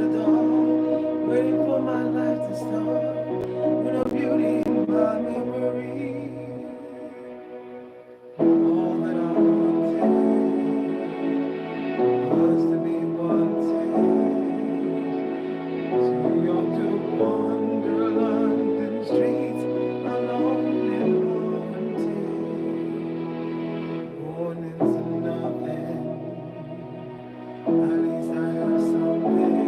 the dawn, waiting for my life to start. With no beauty in my memory. All that I wanted was to be wanted. Too young to wander London streets alone and haunted. Born into nothing. At least I have something,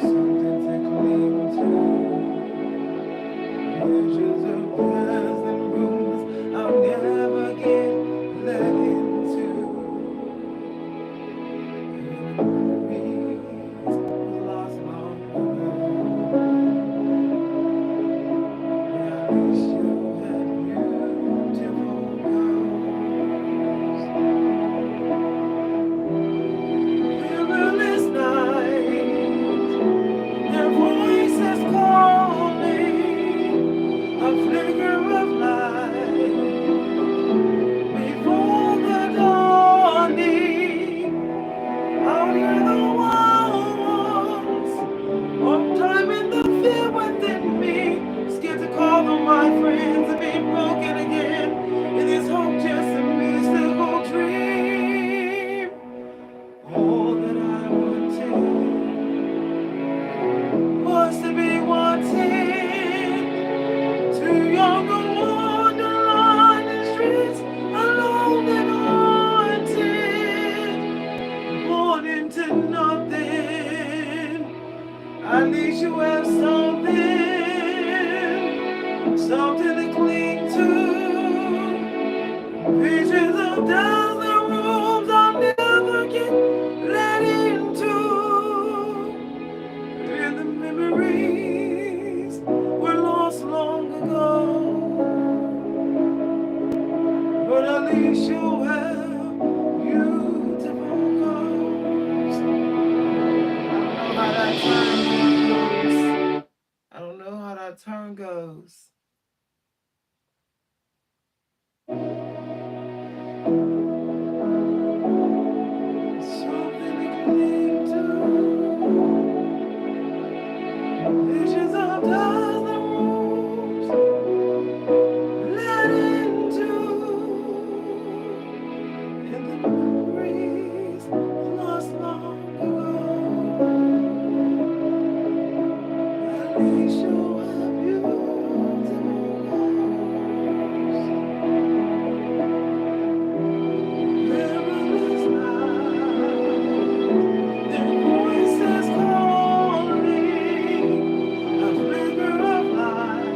something to cling to. Visions of pleasant rooms I'll never get let into. Memories lost long ago. But at least you had beautiful girls. Riverless night. Their voices calling, a flicker of light before the dawning. Out hear the ones of time in the fear within me, scared to call them my friends and be broken again. It is hope just a mystical dream. All that I wanted was to be wanted, too young to wander on the streets, alone and haunted, born into nothing. At least you have something, something to cling to. Visions of dazzling rooms I'll never get let into. And the memories were lost long ago. But at least you have beautiful girls. I don't know how that turn goes. Something to cling to. Visions of dazzling rooms let into. And the memories lost long ago. At least you have beautiful girls. Riverless night, their voices calling, a flicker of light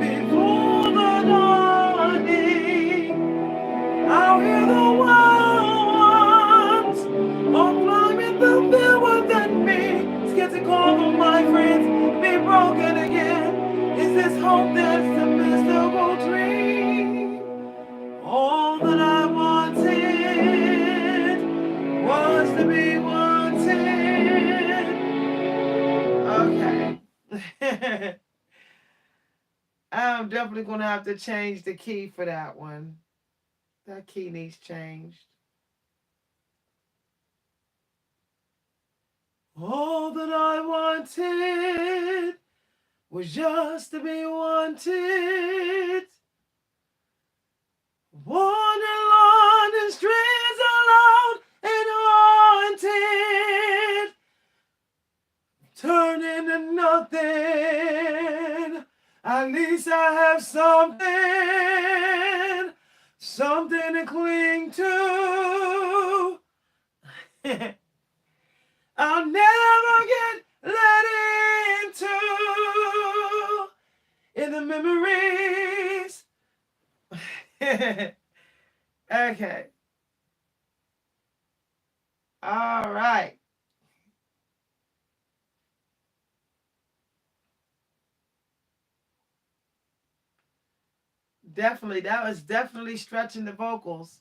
before the dawning. I'll hear the ones all climbing the field within me, scared to call them my friends, be broken again. Is this hope that's a mystical dream? All that I wanted was to be wanted. Okay. I'm definitely going to have to change the key for that one. That key needs changed. All that I wanted was just to be wanted. Wander London streets alone and haunted, turn into nothing. At least I have something, something to cling to. I'll never get let into in the memories. Okay. All right. Definitely. That was definitely stretching the vocals.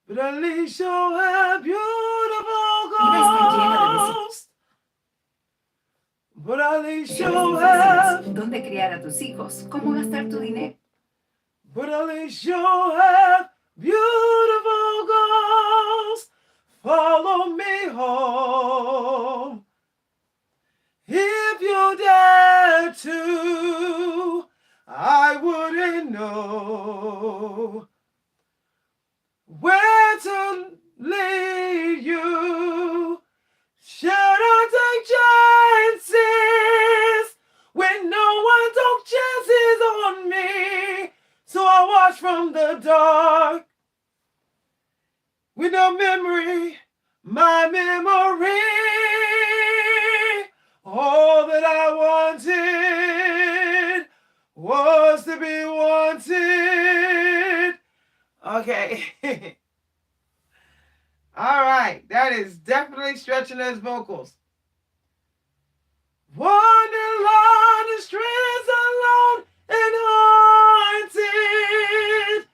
But at least you'll have beautiful girls. But at least you'll have. ¿Dónde criar a tus hijos? ¿Cómo gastar tu dinero? But at least you'll have beautiful girls follow me home. If you dare to, I wouldn't know where to lead you. Should I take chances when no one took chances on me? So I watch from the dark with no memory, my memory. All that I wanted was to be wanted. Okay. All right. That is definitely stretching those vocals. Wandering along the streets alone and haunted,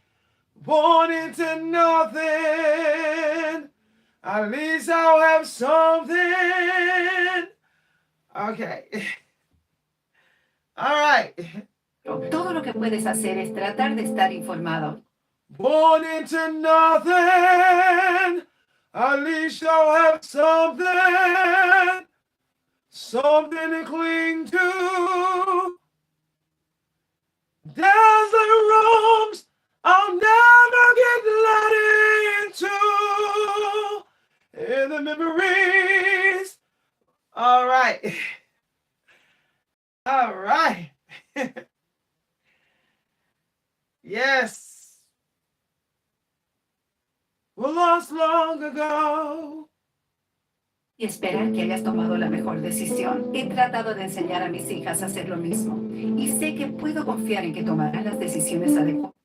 born into nothing. At least I'll have something. Okay. All right. Todo lo que puedes hacer es tratar de estar informado. Born into nothing. At least I'll have something. Something to cling to. Dazzling rooms I'll never get let into. In the memories. All right. All right. Yes. We're lost long ago. Y esperar que hayas tomado la mejor decisión. He tratado de enseñar a mis hijas a hacer lo mismo. Y sé que puedo confiar en que tomarán las decisiones adecuadas.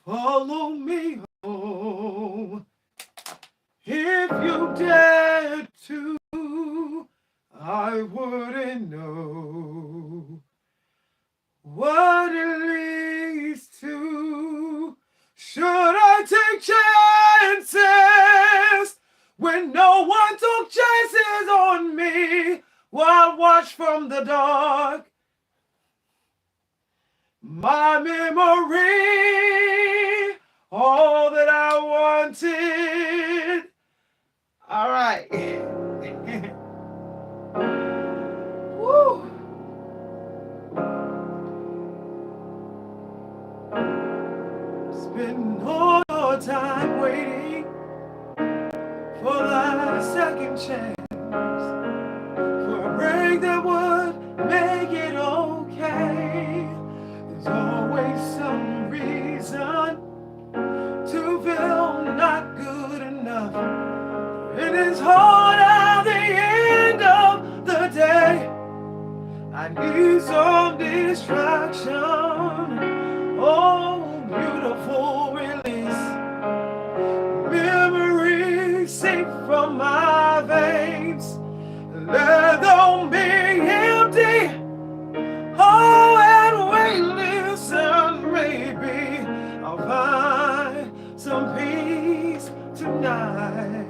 Follow me home. If you dared to, I wouldn't know what it leads to. Should I take chances when no one took chances on me? While watch from the dark, my memory, all that I wanted. All right. Woo. Spend all your time waiting for that second chance, for a break that would make it okay. There's always some reason to feel not good enough. It is hard at the end of the day. I need some distraction. Oh, beautiful release. Memories seep from my veins. Let them be empty. Oh, and wait, listen, maybe I'll find some peace tonight.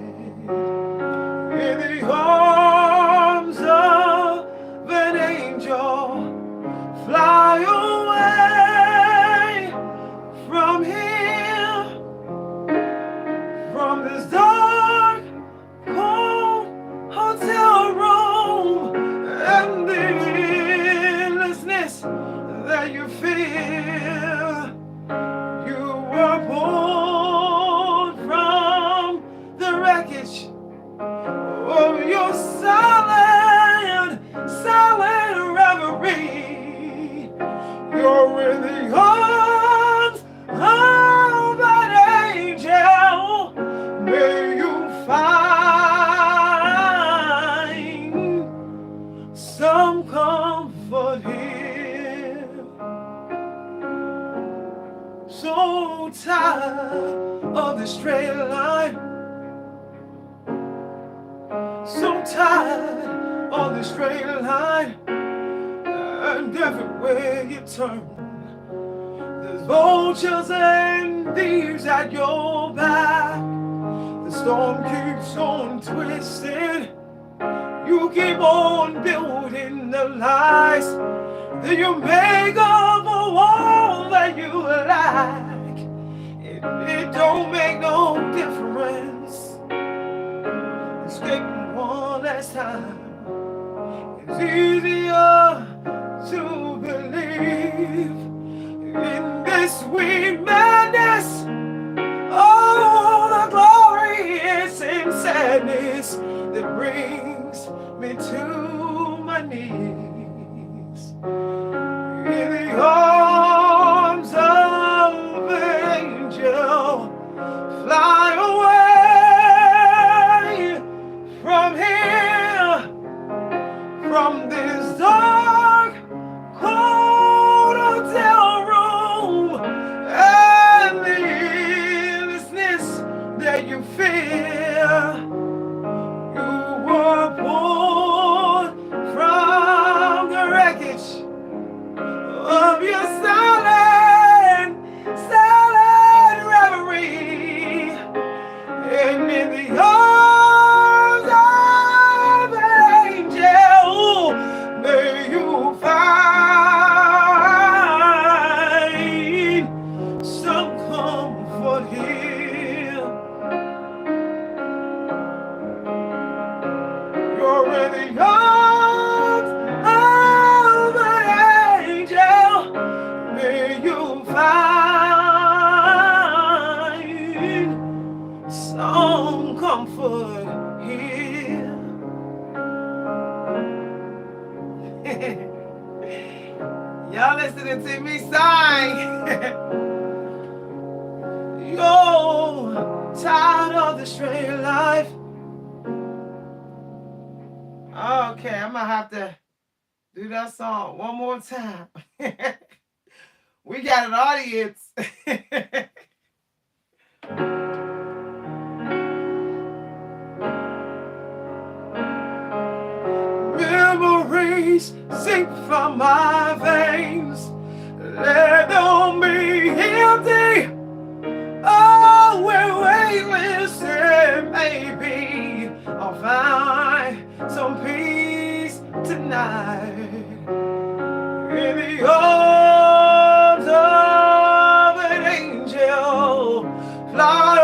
In the arms of an angel, fly away from here, from this dark, cold hotel room, and the endlessness that you feel. You were pulled from the wreckage of your silent reverie. You're in the arms of an angel. May you find some comfort here. So tired of the straight line. So tired of the straight line, and everywhere you turn, there's vultures and thieves at your back. The storm keeps on twisting. You keep on building the lies Then you make up a wall that you like. It don't make no difference. Escaping one last time. It's easier to believe in this sweet madness. Oh, the glorious in sadness that brings me to my knees. In the arms of an angel, fly away from here, from this dark, cold hotel room, and the endlessness that you fear. You were born from the wreckage of your silent reverie, and in the arms of an angel, may you find some comfort here. You're in the arms of an angel. May you find some comfort here. Y'all listening to me sing. You're tired of the straight life. Okay, I'm gonna have to do that song one more time. We got an audience. Memories sink from my veins. Let them be empty. Oh, we're weightless, and maybe I'll find some peace tonight. In the arms of an angel, fly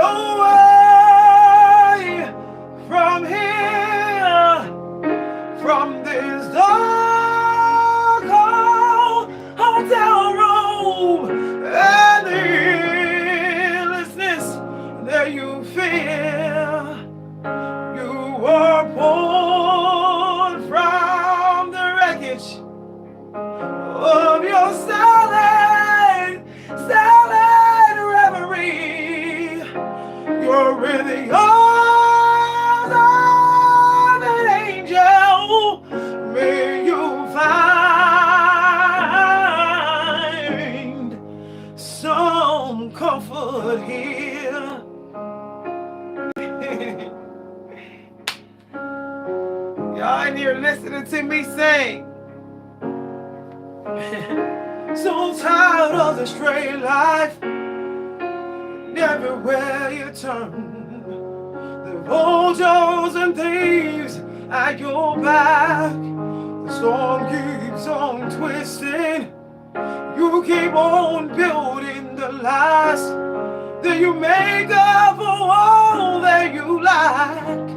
away from here, from this dark hotel room, and the endlessness that you fear. You were born from the wreckage of your silent reverie. You're in the arms of an angel. May you find some comfort here. Y'all in here listening to me sing. So tired of the straight life, and everywhere you turn, the vultures and thieves at your back. The storm keeps on twisting. You keep on building the lies that you make up for all that you like.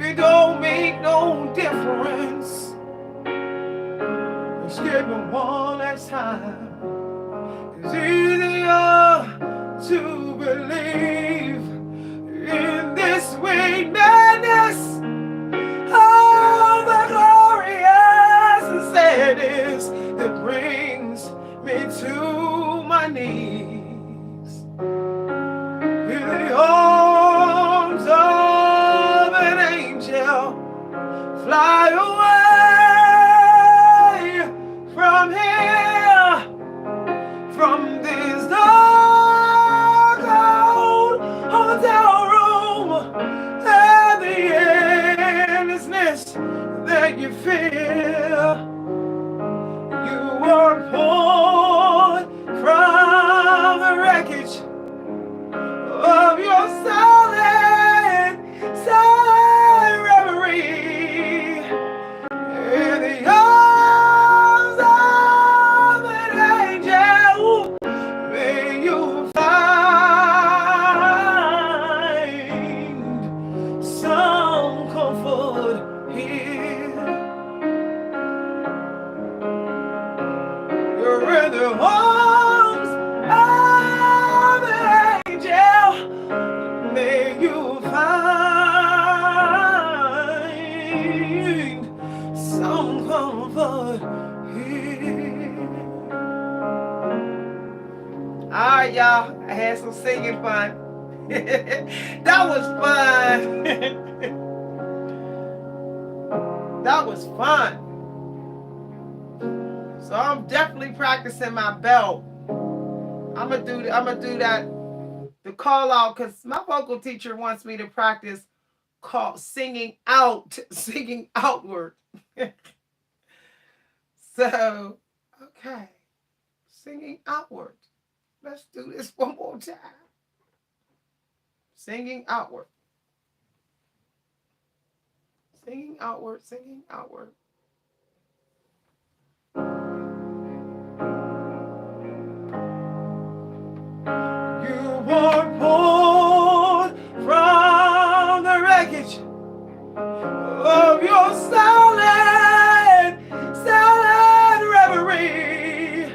It don't make no difference. Escaping one last time. It's easier to believe in this sweet madness. Oh, the glorious and sadness that brings me to my knees. In the arms of an angel, fly away from here, from this dark old hotel room, and the endlessness that you feel. You were born from the wreckage of your silent reverie. In the arms of in the arms of an angel, may you find some comfort here. All right, y'all. I had some singing fun. That was fun. That was fun. So I'm definitely practicing my belt. I'm gonna do that the call out, because my vocal teacher wants me to practice called singing outward. So, okay, singing outward. Let's do this one more time. Singing outward. Singing outward, singing outward. You were born from the wreckage of your silent reverie.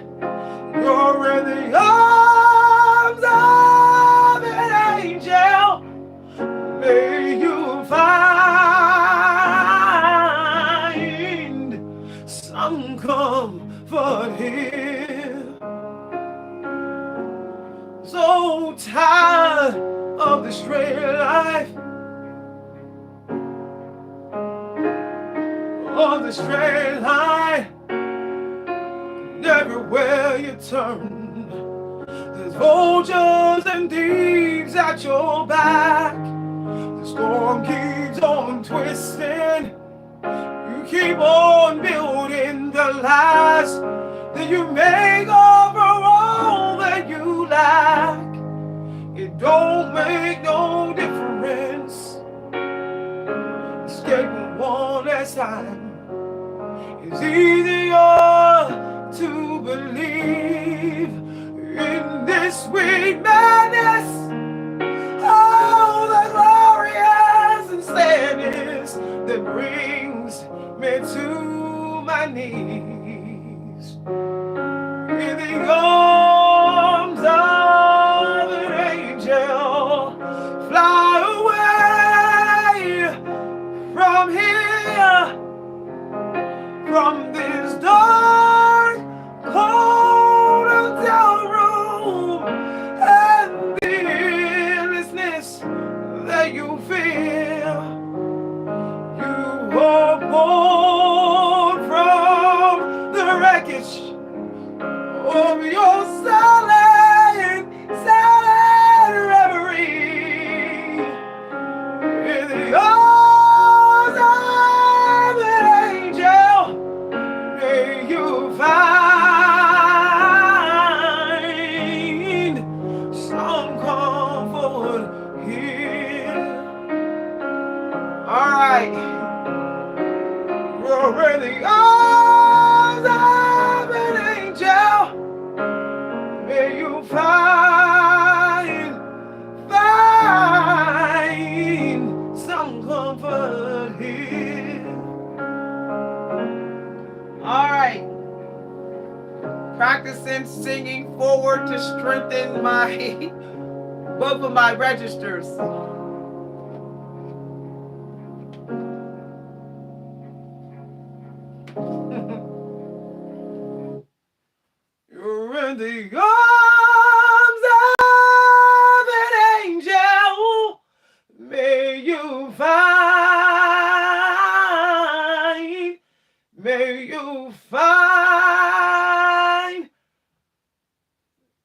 You're in the arms of an angel. May you find some comfort here. So tired of the straight life, of the straight line. Everywhere you turn, there's vultures and thieves at your back. The storm keeps on twisting. You keep on building the lies that you make over all that you lack. It don't make no difference. Escaping one last time. It's easier to believe in this sweet madness. Oh, the glorious and sadness that brings me to my knees. In the arms of an angel, fly away from here, from this dark, cold hotel room, and the endlessness that you feel. You were born from the wreckage of your silent reverie. In the arms of an angel, may you find some comfort here. All right. You're in the arms of an angel. May you find some comfort here. All right. Practicing singing forward to strengthen both of my registers. You're in the arms of an angel. May you find, may you find,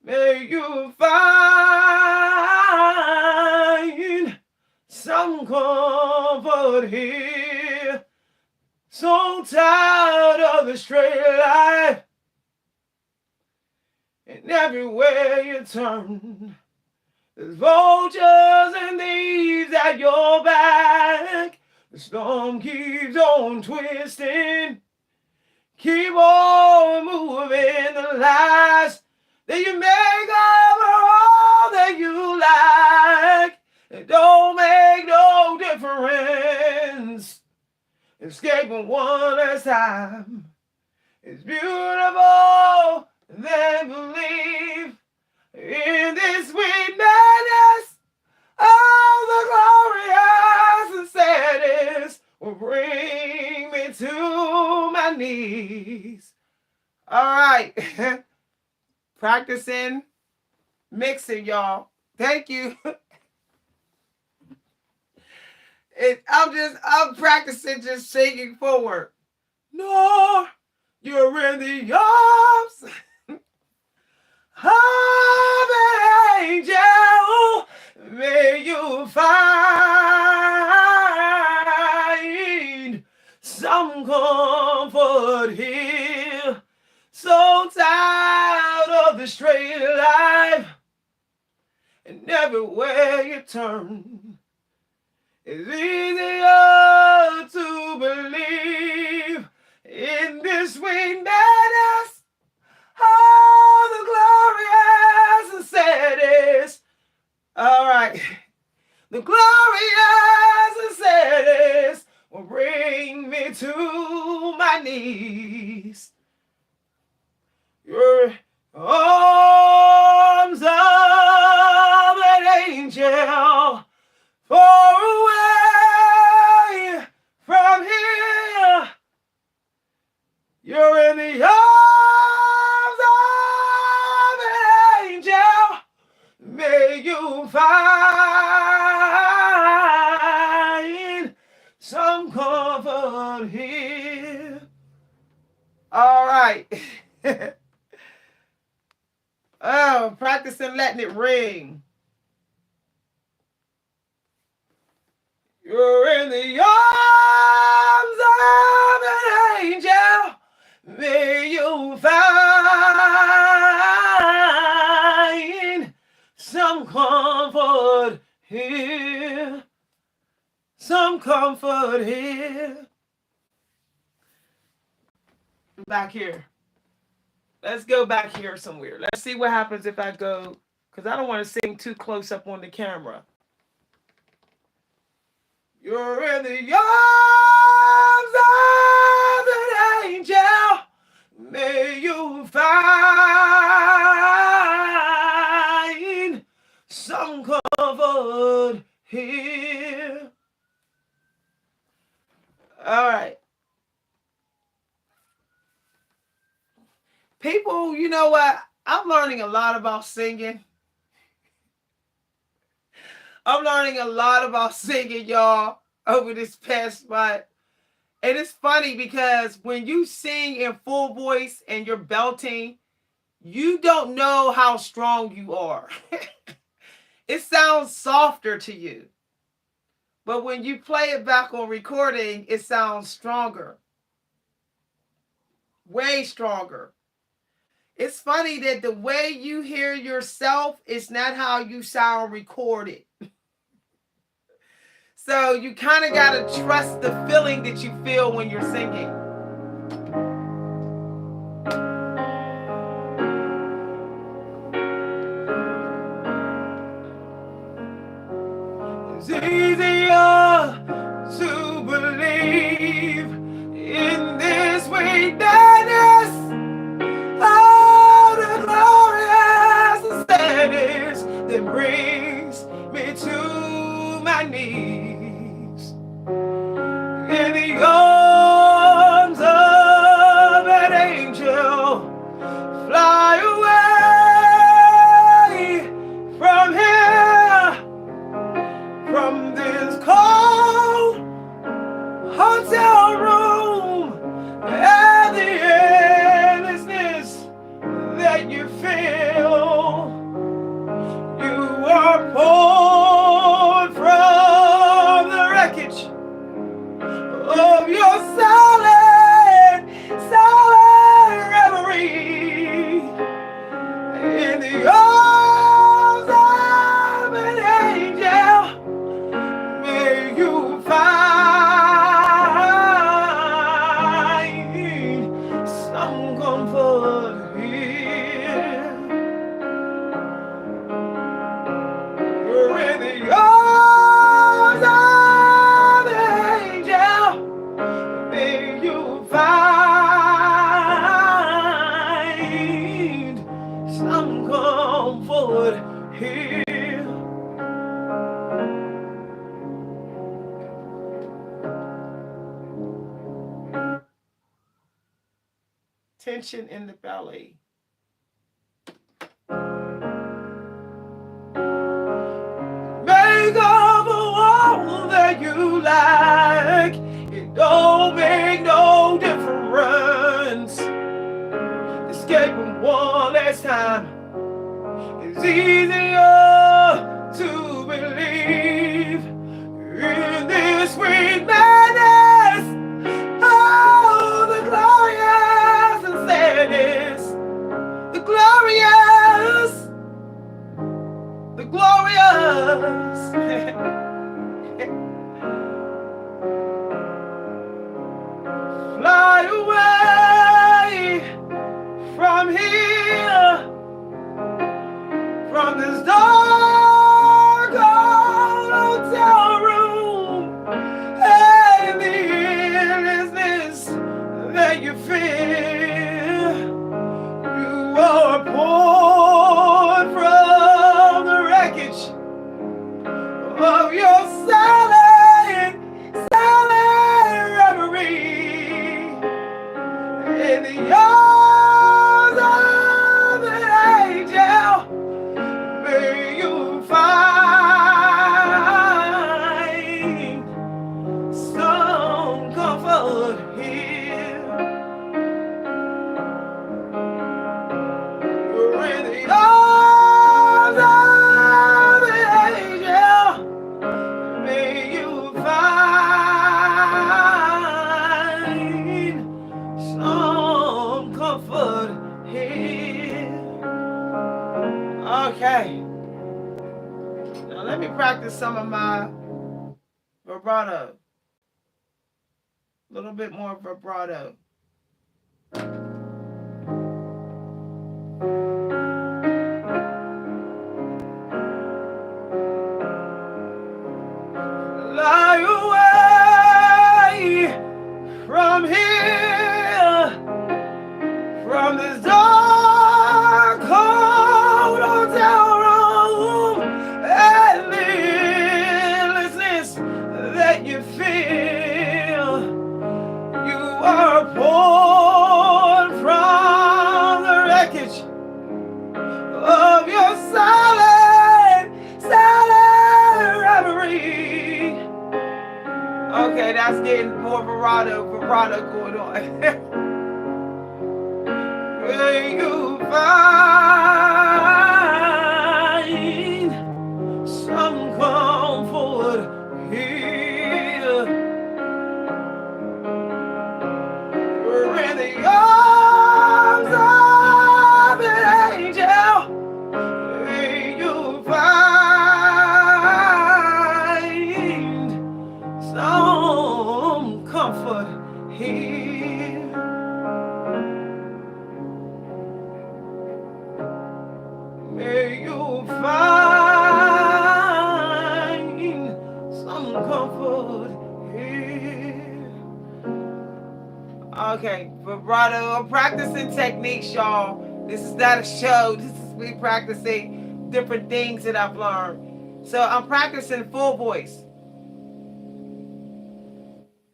may you find some comfort here. So tired of the straight life, and everywhere you turn, there's vultures and thieves at your back. The storm keeps on twisting. Keep on moving the lies that you make over all that you like. It don't make no difference. Escaping one last time is beautiful than Practicing mixing, y'all. Thank you. I'm practicing just singing forward. No, you're in the arms of an angel. May you find some comfort here. So tired of the straight life, and everywhere you turn, it's easier to believe in this sweetness of the glorious and saddest. All right. The glorious and saddest will bring me to my knees. Your arms of an angel far away from here. You're in the arms of an angel. May you find some comfort here. All right. Oh, practicing letting it ring. You're in the arms of an angel. May you find some comfort here. Some comfort here. Back here. Let's go back here somewhere. Let's see what happens if I go, because I don't want to sing too close up on the camera. You're in the arms of an angel. May you find some comfort here. All right. People, you know what? I'm learning a lot about singing. I'm learning a lot about singing, y'all, over this past month. And it's funny because when you sing in full voice and you're belting, you don't know how strong you are. It sounds softer to you. But when you play it back on recording, it sounds stronger. Way stronger. It's funny that the way you hear yourself is not how you sound recorded. So you kind of got to trust the feeling that you feel when you're singing. It's easier to believe in this weakness. Oh, the glorious sadness that brings me to my knees. In the arms of an angel, fly away from here, from this cold hotel room, and the endlessness that you feel. You are pulled from the wreckage of your silent reverie. In the arms of an angel, may you find some comfort here. You're in the arms of an angel. May you find some comfort here. Tension in the belly. escaping one last time. It's easier to believe in this sweet madness. Oh, the glorious and sadness. The glorious. The glorious. Fly away from here, from this dark old hotel room, and the endlessness that you feel. You are poured from the wreckage of your silent reverie in the arms of an angel. May you find some comfort here. You're in the arms of an angel. May you find some comfort here. Okay. Now let me practice some of my vibrato. A little bit more vibrato. Fly away from here, from this dark, cold hotel room, and the endlessness that you feel. You are poured from the wreckage of your silent reverie. Okay, that's getting more vibrato going on. Will you find some comfort here? We're in the arms of an angel. May you find some comfort here. May you find some comfort here. Okay, vibrato. I'm practicing techniques, y'all. This is not a show. This is me practicing different things that I've learned. So I'm practicing full voice.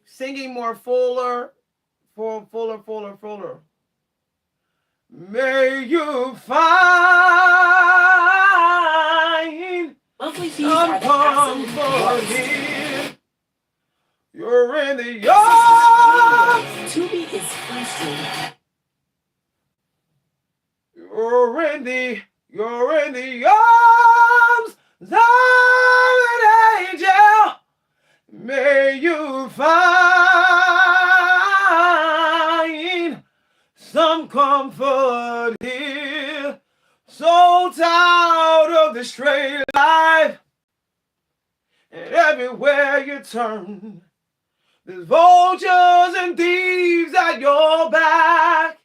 Singing more fuller. May you find some comfort here. You're in the arms. Tubi is free streaming. You're in the arms of an angel. May you find some comfort here. So tired of the straight life, and everywhere you turn, there's vultures and thieves at your back.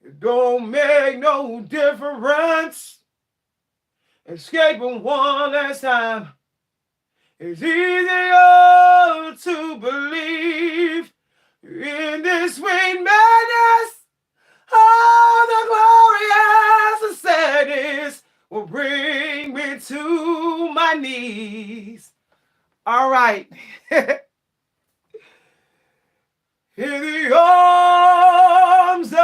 It don't make no difference. Escaping one last time. It's easier to believe in this sweet madness. Oh, the glorious sadness will bring me to my knees. All right. In the arms of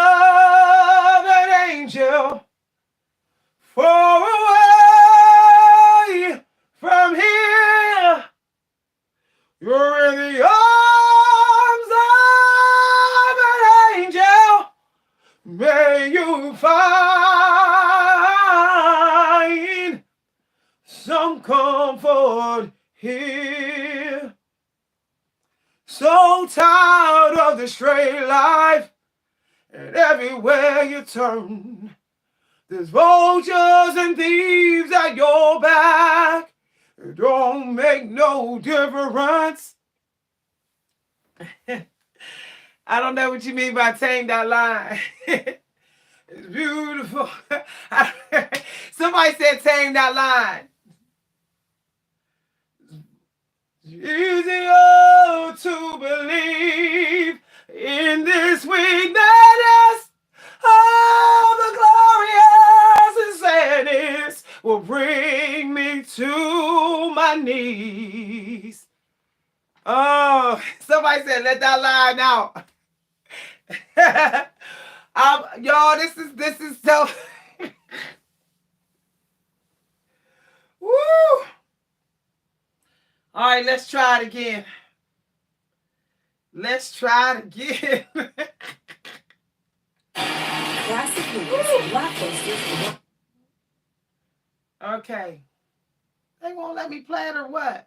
an angel, far away from here. You're in the arms of an angel. May you find some comfort here. So tired of the straight life, and everywhere you turn, there's vultures and thieves at your back. It don't make no difference. I don't know what you mean by tame that line. It's beautiful. Somebody said tame that line. It's easier to believe in this weakness. Oh, the glorious sadness will bring me to my knees. Oh, somebody said let that line out. Y'all, this is so. Woo! All right, let's try it again. Let's try it again. Okay. They won't let me play it or what?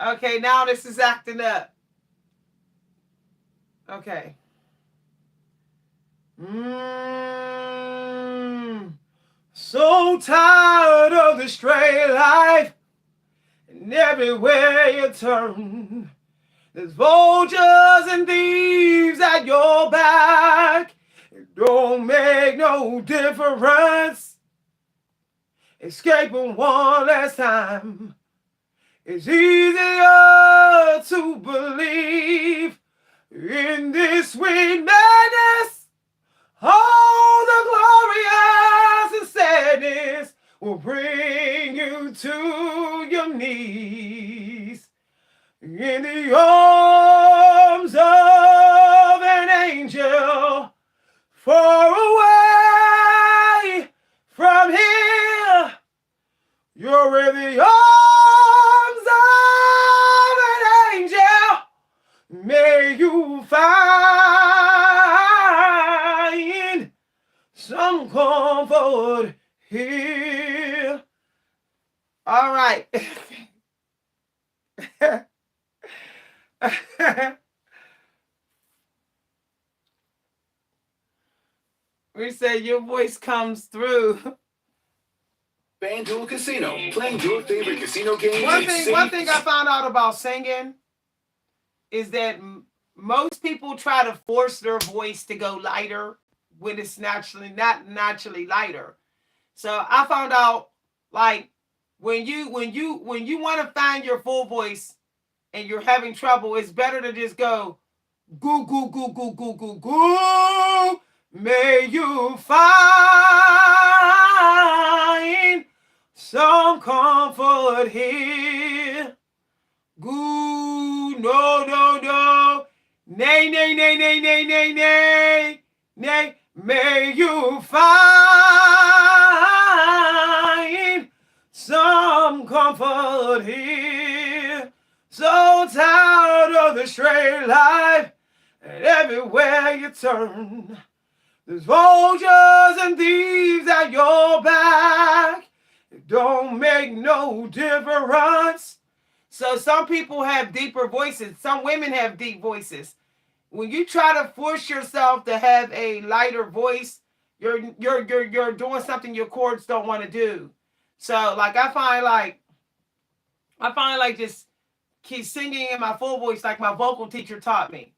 Okay, now this is acting up. Okay. So tired of the straight life, and everywhere you turn, there's vultures and thieves at your back. It don't make no difference. Escaping one last time. It's easier to believe in this sweet madness. All the glorious and sadness will bring you to your knees. In the arms of an angel, far away from here, you're in the arms of an angel. May you find some comfort here. All right. We say your voice comes through. FanDuel Casino, playing your favorite casino game. One thing I found out about singing is that most people try to force their voice to go lighter when it's not naturally lighter. So I found out, like, when you want to find your full voice and you're having trouble, it's better to just go goo goo goo goo goo goo goo. May you find some comfort here. Goo, no, no, no. Nay, nay, nay, nay, nay, nay, nay, nay. May you find some comfort here. So tired of the straight life, and everywhere you turn, there's vultures and thieves at your back. It don't make no difference. So some people have deeper voices. Some women have deep voices. When you try to force yourself to have a lighter voice, you're doing something your chords don't want to do. So like I find like just keep singing in my full voice like my vocal teacher taught me.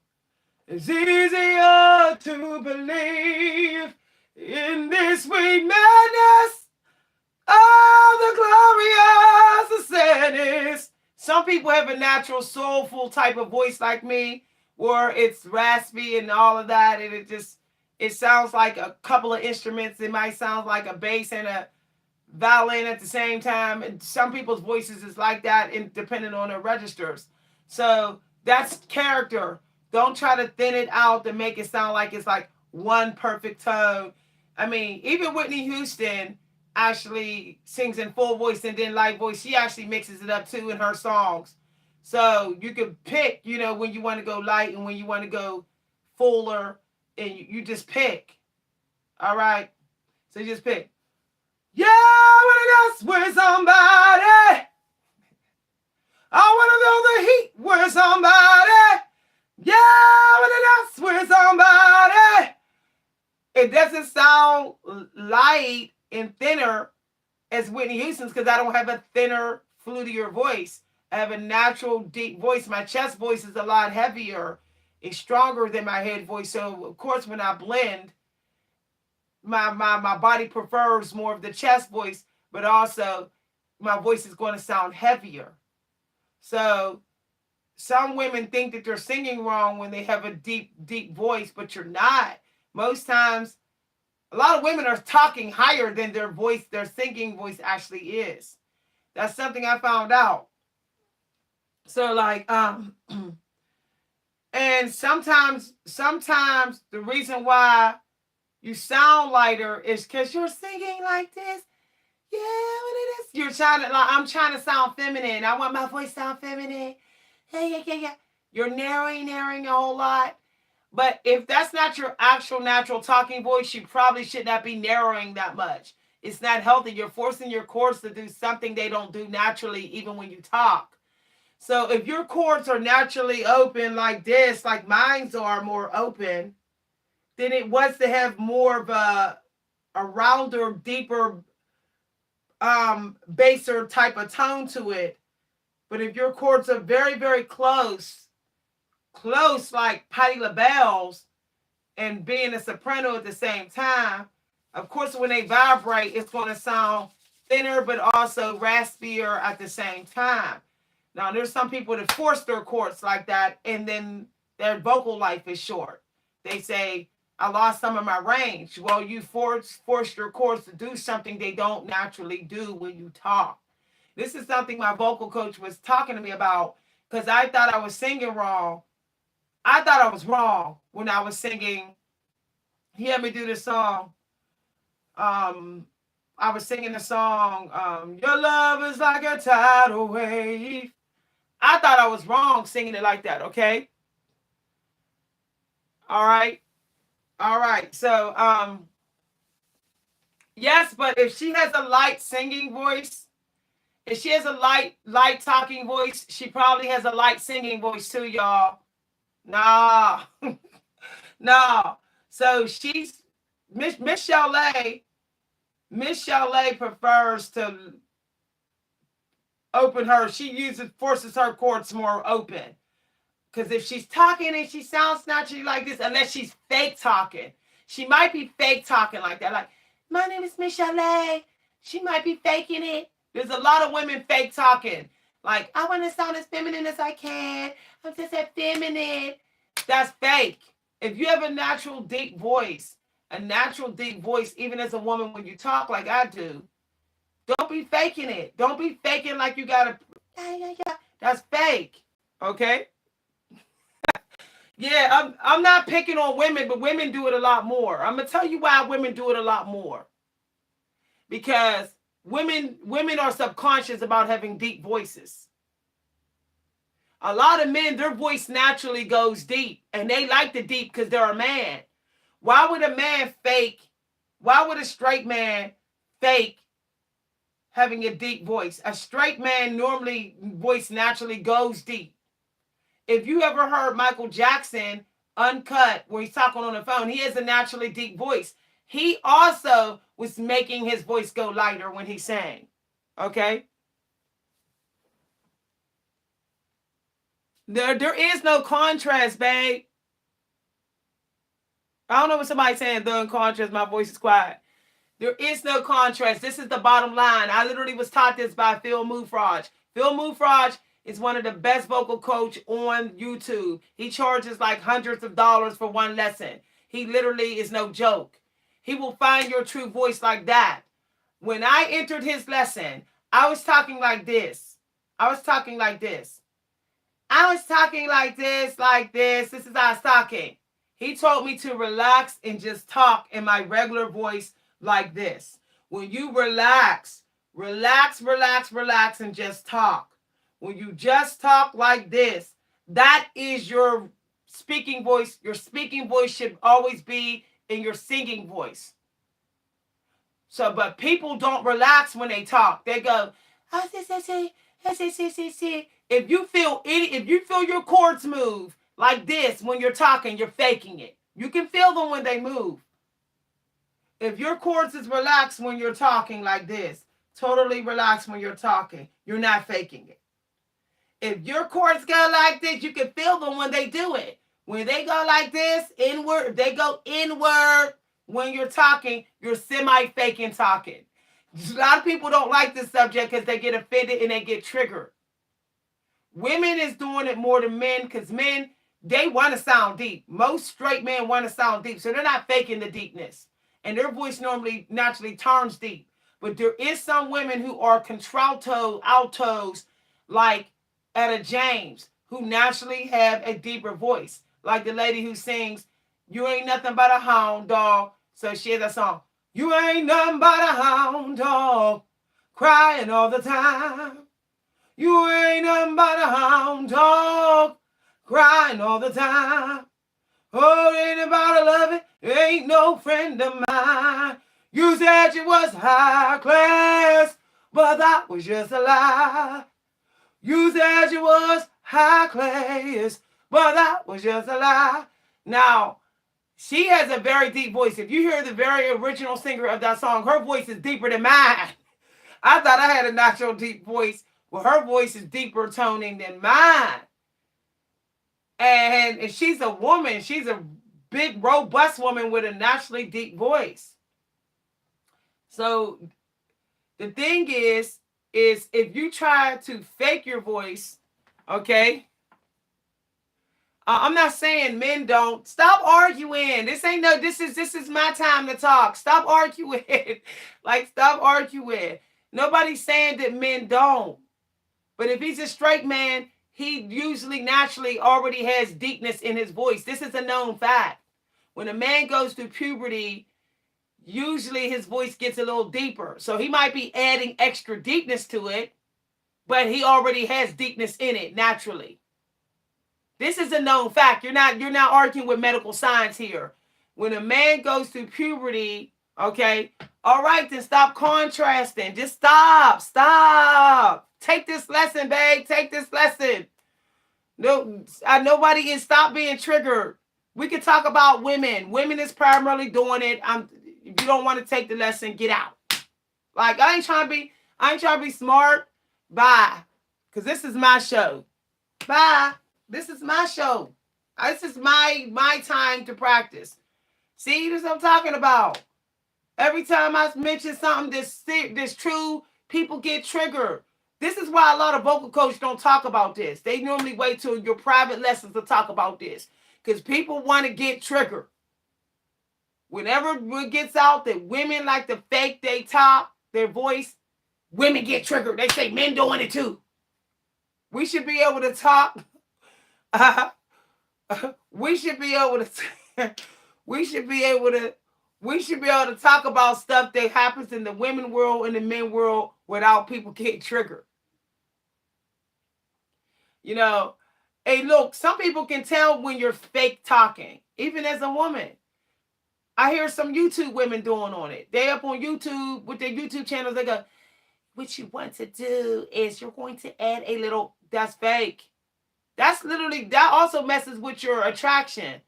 It's easier to believe in this sweet madness of the glorious sadness. Some people have a natural soulful type of voice like me, where it's raspy and all of that, and it sounds like a couple of instruments. It might sound like a bass and a violin at the same time. And some people's voices is like that, depending on their registers. So that's character. Don't try to thin it out to make it sound like it's like one perfect tone. I mean, even Whitney Houston actually sings in full voice and then light voice. She actually mixes it up too in her songs. So you can pick, when you want to go light and when you want to go fuller, and you just pick. All right? So you just pick. Yeah, I wanna dance with somebody. I wanna feel the heat with somebody. Yeah, I wanna dance with somebody. It doesn't sound light and thinner as Whitney Houston's because I don't have a thinner, flutier voice. I have a natural, deep voice. My chest voice is a lot heavier. It's stronger than my head voice. So, of course, when I blend, my body prefers more of the chest voice, but also my voice is going to sound heavier. So some women think that they're singing wrong when they have a deep, deep voice, but you're not. Most times, a lot of women are talking higher than their voice, their singing voice actually is. That's something I found out. So like, and sometimes the reason why you sound lighter is because you're singing like this. Yeah, what it is? You're trying to, like, I'm trying to sound feminine. I want my voice to sound feminine. Yeah. You're narrowing a whole lot. But if that's not your actual natural talking voice, you probably should not be narrowing that much. It's not healthy. You're forcing your cords to do something they don't do naturally, even when you talk. So if your cords are naturally open like this, like mine's are more open, then it wants to have more of a rounder, deeper, baser type of tone to it. But if your cords are very, very close like Patti LaBelle's, and being a soprano at the same time, of course, when they vibrate, it's going to sound thinner, but also raspier at the same time. Now, there's some people that force their cords like that, and then their vocal life is short. They say, I lost some of my range. Well, you forced your cords to do something they don't naturally do when you talk. This is something my vocal coach was talking to me about because I thought I was singing wrong. I thought I was wrong when I was singing. He had me do this song. I was singing the song, Your Love is Like a Tidal Wave. I thought I was wrong singing it like that, okay? All right. So, yes, but if she has a light singing voice, if she has a light talking voice, she probably has a light singing voice too, y'all. Nah. No. So she's Miss Chalet. Miss Chalet prefers to open her. She forces her cords more open. Because if she's talking and she sounds naturally like this, unless she's fake talking, she might be fake talking like that. Like, my name is Miss Chalet. She might be faking it. There's a lot of women fake talking. Like, I want to sound as feminine as I can. I'm just feminine. That's fake. If you have a natural deep voice, even as a woman when you talk like I do, don't be faking it. Don't be faking like you got to, yeah. That's fake. Okay? Yeah, I'm not picking on women, but women do it a lot more. I'm going to tell you why women do it a lot more. Because women are subconscious about having deep voices. A lot of men, their voice naturally goes deep, and they like the deep because they're a man. Why would a man fake? Why would a straight man fake having a deep voice? A straight man normally voice naturally goes deep. If you ever heard Michael Jackson uncut where he's talking on the phone, he has a naturally deep voice. He also was making his voice go lighter when he sang. Okay? There is no contrast, babe. I don't know what somebody's saying, the contrast, my voice is quiet. There is no contrast. This is the bottom line. I literally was taught this by Phil Mufraj. Phil Mufraj is one of the best vocal coach on YouTube. He charges like hundreds of dollars for one lesson. He literally is no joke. He will find your true voice like that. When I entered his lesson, I was talking like this. I was talking like this. This is how I was talking. He told me to relax and just talk in my regular voice like this. When you relax, and just talk. When you just talk like this, that is your speaking voice. Your speaking voice should always be in your singing voice. So, but people don't relax when they talk. They go, if you feel your chords move like this when you're talking, you're faking it. You can feel them when they move. If your chords is relaxed when you're talking like this, totally relaxed when you're talking, you're not faking it. If your chords go like this, you can feel them when they do it. When they go like this, inward, if they go inward when you're talking, you're semi-faking talking. A lot of people don't like this subject because they get offended and they get triggered. Women is doing it more than men because men, they want to sound deep. Most straight men want to sound deep, so they're not faking the deepness. And their voice normally naturally turns deep. But there is some women who are contralto, altos, like Etta James, who naturally have a deeper voice. Like the lady who sings, "You ain't nothing but a hound dog." So she has a song, "You ain't nothing but a hound dog, crying all the time. You ain't nothing but a hound dog, crying all the time. Oh, ain't about a loving, ain't no friend of mine. You said you was high class, but that was just a lie. You said you was high class, but that was just a lie." Now, she has a very deep voice. If you hear the very original singer of that song, her voice is deeper than mine. I thought I had a natural deep voice. Well, her voice is deeper toning than mine. And she's a woman. She's a big, robust woman with a naturally deep voice. So the thing is if you try to fake your voice, okay? I'm not saying men don't. Stop arguing. This is my time to talk. Stop arguing. Like, stop arguing. Nobody's saying that men don't. But if he's a straight man, he usually naturally already has deepness in his voice. This is a known fact. When a man goes through puberty, usually his voice gets a little deeper. So he might be adding extra deepness to it, but he already has deepness in it naturally. This is a known fact. You're not arguing with medical science here. When a man goes through puberty, okay, all right, then stop contrasting. Just stop. Take this lesson, babe. Take this lesson. No, nobody can stop being triggered. We can talk about women. Women is primarily doing it. If you don't want to take the lesson, get out. Like, I ain't trying to be smart. Bye. Because this is my show. Bye. This is my show. This is my time to practice. See, this is what I'm talking about. Every time I mention something that's true, people get triggered. This is why a lot of vocal coaches don't talk about this. They normally wait till your private lessons to talk about this. Because people want to get triggered. Whenever it gets out that women like to fake their voice, women get triggered. They say men doing it too. We should be able to talk. We should be able to talk about stuff that happens in the women world and the men world without people getting triggered. You know, hey, look, some people can tell when you're fake talking, even as a woman. I hear some YouTube women doing on it. They up on YouTube with their YouTube channels. They go, what you want to do is you're going to add a little, that's fake. That's literally, that also messes with your attraction.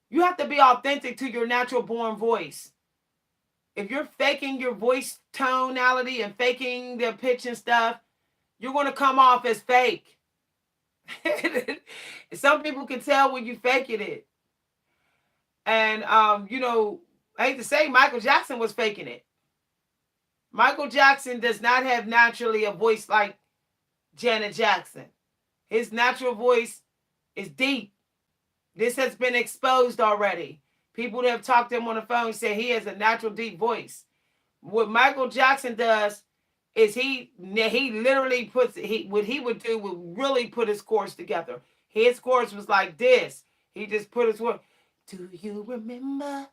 You have to be authentic to your natural born voice. If you're faking your voice tonality and faking the pitch and stuff, you're going to come off as fake. Some people can tell when you're faking it. And, you know, I hate to say Michael Jackson was faking it. Michael Jackson does not have naturally a voice like Janet Jackson. His natural voice is deep. This has been exposed already. People that have talked to him on the phone say he has a natural deep voice. What Michael Jackson does is he literally puts what he would do would really put his chords together. His chords was like this. He just put his word. Do you remember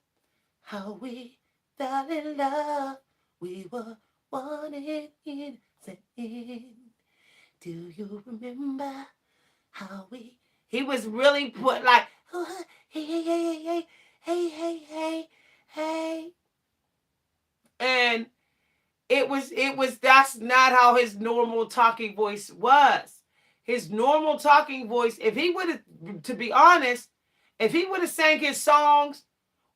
how we fell in love? We were wanted innocent. Do you remember how we He was really put like, oh, hey, hey, hey, hey, hey, hey, hey, hey. And that's not how his normal talking voice was. His normal talking voice, if he would have, to be honest, if he would have sang his songs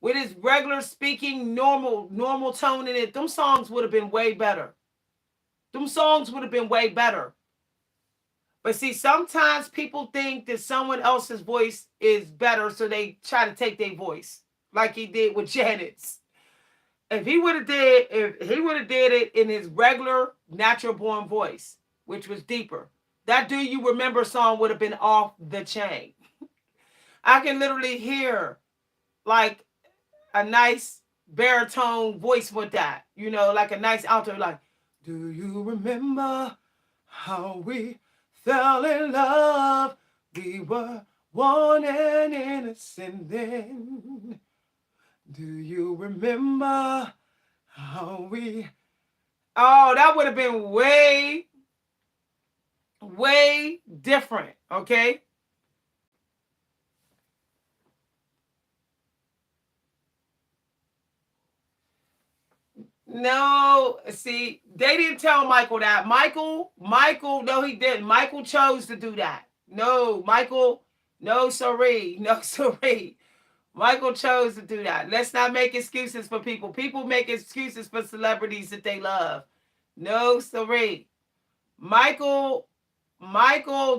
with his regular speaking, normal tone in it, them songs would have been way better. Them songs would have been way better. But see, sometimes people think that someone else's voice is better, so they try to take their voice, like he did with Janet's. If he would have did it in his regular natural born voice, which was deeper, that "Do You Remember" song would have been off the chain. I can literally hear like a nice baritone voice with that, like a nice alto, like, "Do you remember how we fell in love? We were one and innocent then. Do you remember how we..." Oh, that would have been way, way different, okay? No, see, they didn't tell Michael that. Michael, no, he didn't. Michael chose to do that. No, Michael, no, sorry, no, sorry. Michael chose to do that. Let's not make excuses for people. People make excuses for celebrities that they love. No, sorry. Michael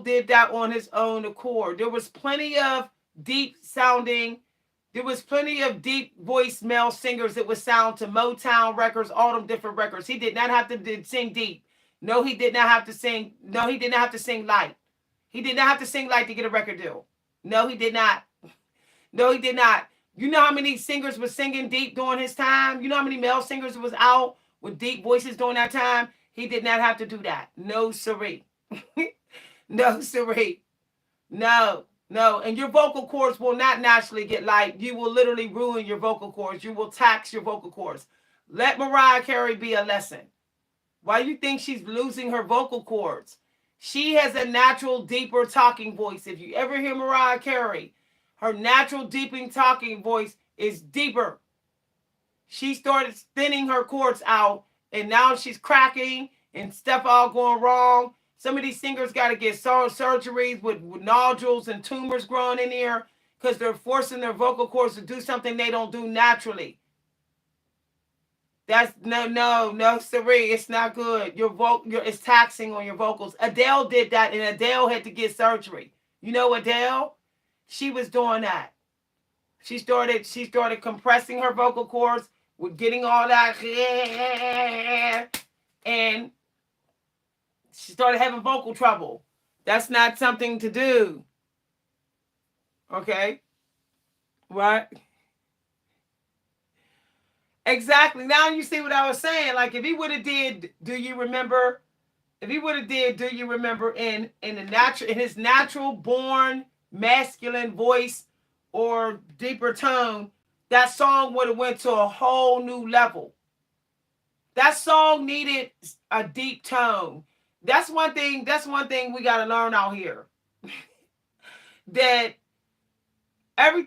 did that on his own accord. There was plenty of deep voice male singers that would sound to Motown records, all them different records. He did not have to sing deep. No, he did not have to sing. No, he did not have to sing light. He did not have to sing light to get a record deal. No, he did not. No, he did not. You know how many singers were singing deep during his time? You know how many male singers was out with deep voices during that time? He did not have to do that. No, siree. No, siree. No, no. And your vocal cords will not naturally get light. You will literally ruin your vocal cords. You will tax your vocal cords. Let Mariah Carey be a lesson. Why do you think she's losing her vocal cords? She has a natural, deeper talking voice. If you ever hear Mariah Carey, her natural, deepening talking voice is deeper. She started thinning her cords out, and now she's cracking and stuff all going wrong. Some of these singers got to get surgeries with nodules and tumors growing in there because they're forcing their vocal cords to do something they don't do naturally. That's no, siree. It's not good. It's taxing on your vocals. Adele did that, and Adele had to get surgery. You know Adele? She was doing that. She started compressing her vocal cords with getting all that, and she started having vocal trouble. That's not something to do. Okay? Right? Exactly. Now you see what I was saying. Like if he would have did "Do You Remember," if he would have did "Do You Remember" in his natural born masculine voice or deeper tone, that song would have went to a whole new level. That song needed a deep tone. That's one thing we got to learn out here. That every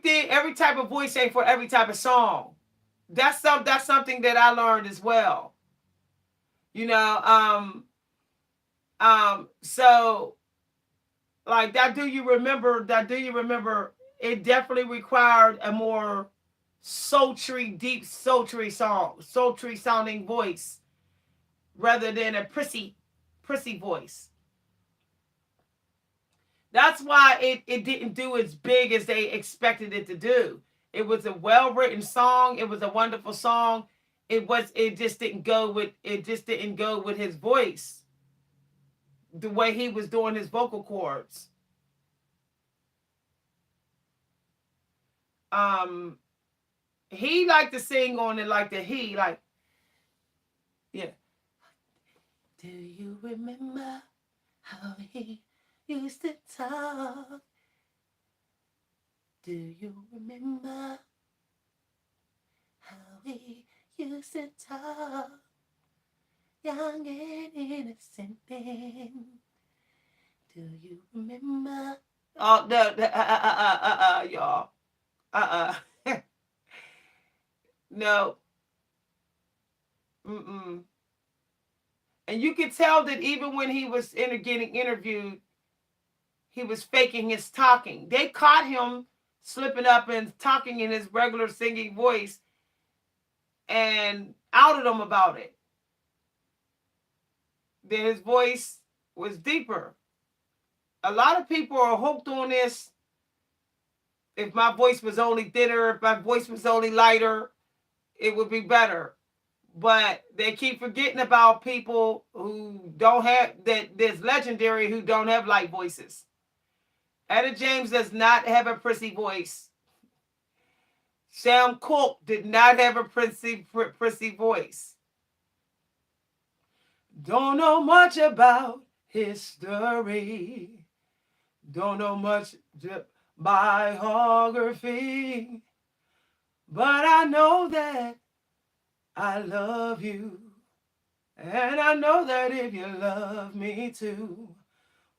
type of voice ain't for every type of song. That's something that I learned as well. So like that "Do You Remember," it definitely required a more sultry sounding voice rather than a prissy voice. That's why it didn't do as big as they expected it to do. It was a well-written song. It was a wonderful song. It just didn't go with his voice, the way he was doing his vocal cords. He liked to sing on it like yeah. Do you remember how he used to talk? Do you remember how we used to talk? Young and innocent then. Do you remember Oh, y'all. No. Mm-mm. And you could tell that even when he was getting interviewed, he was faking his talking. They caught him slipping up and talking in his regular singing voice and outed him about it. Then his voice was deeper. A lot of people are hooked on this. If my voice was only thinner, if my voice was only lighter, it would be better. But they keep forgetting about people who don't have that. There's legendary who don't have light voices. Etta James does not have a prissy voice. Sam Cooke did not have a prissy voice. Don't know much about history. Don't know much biography. But I know that I love you. And I know that if you love me too,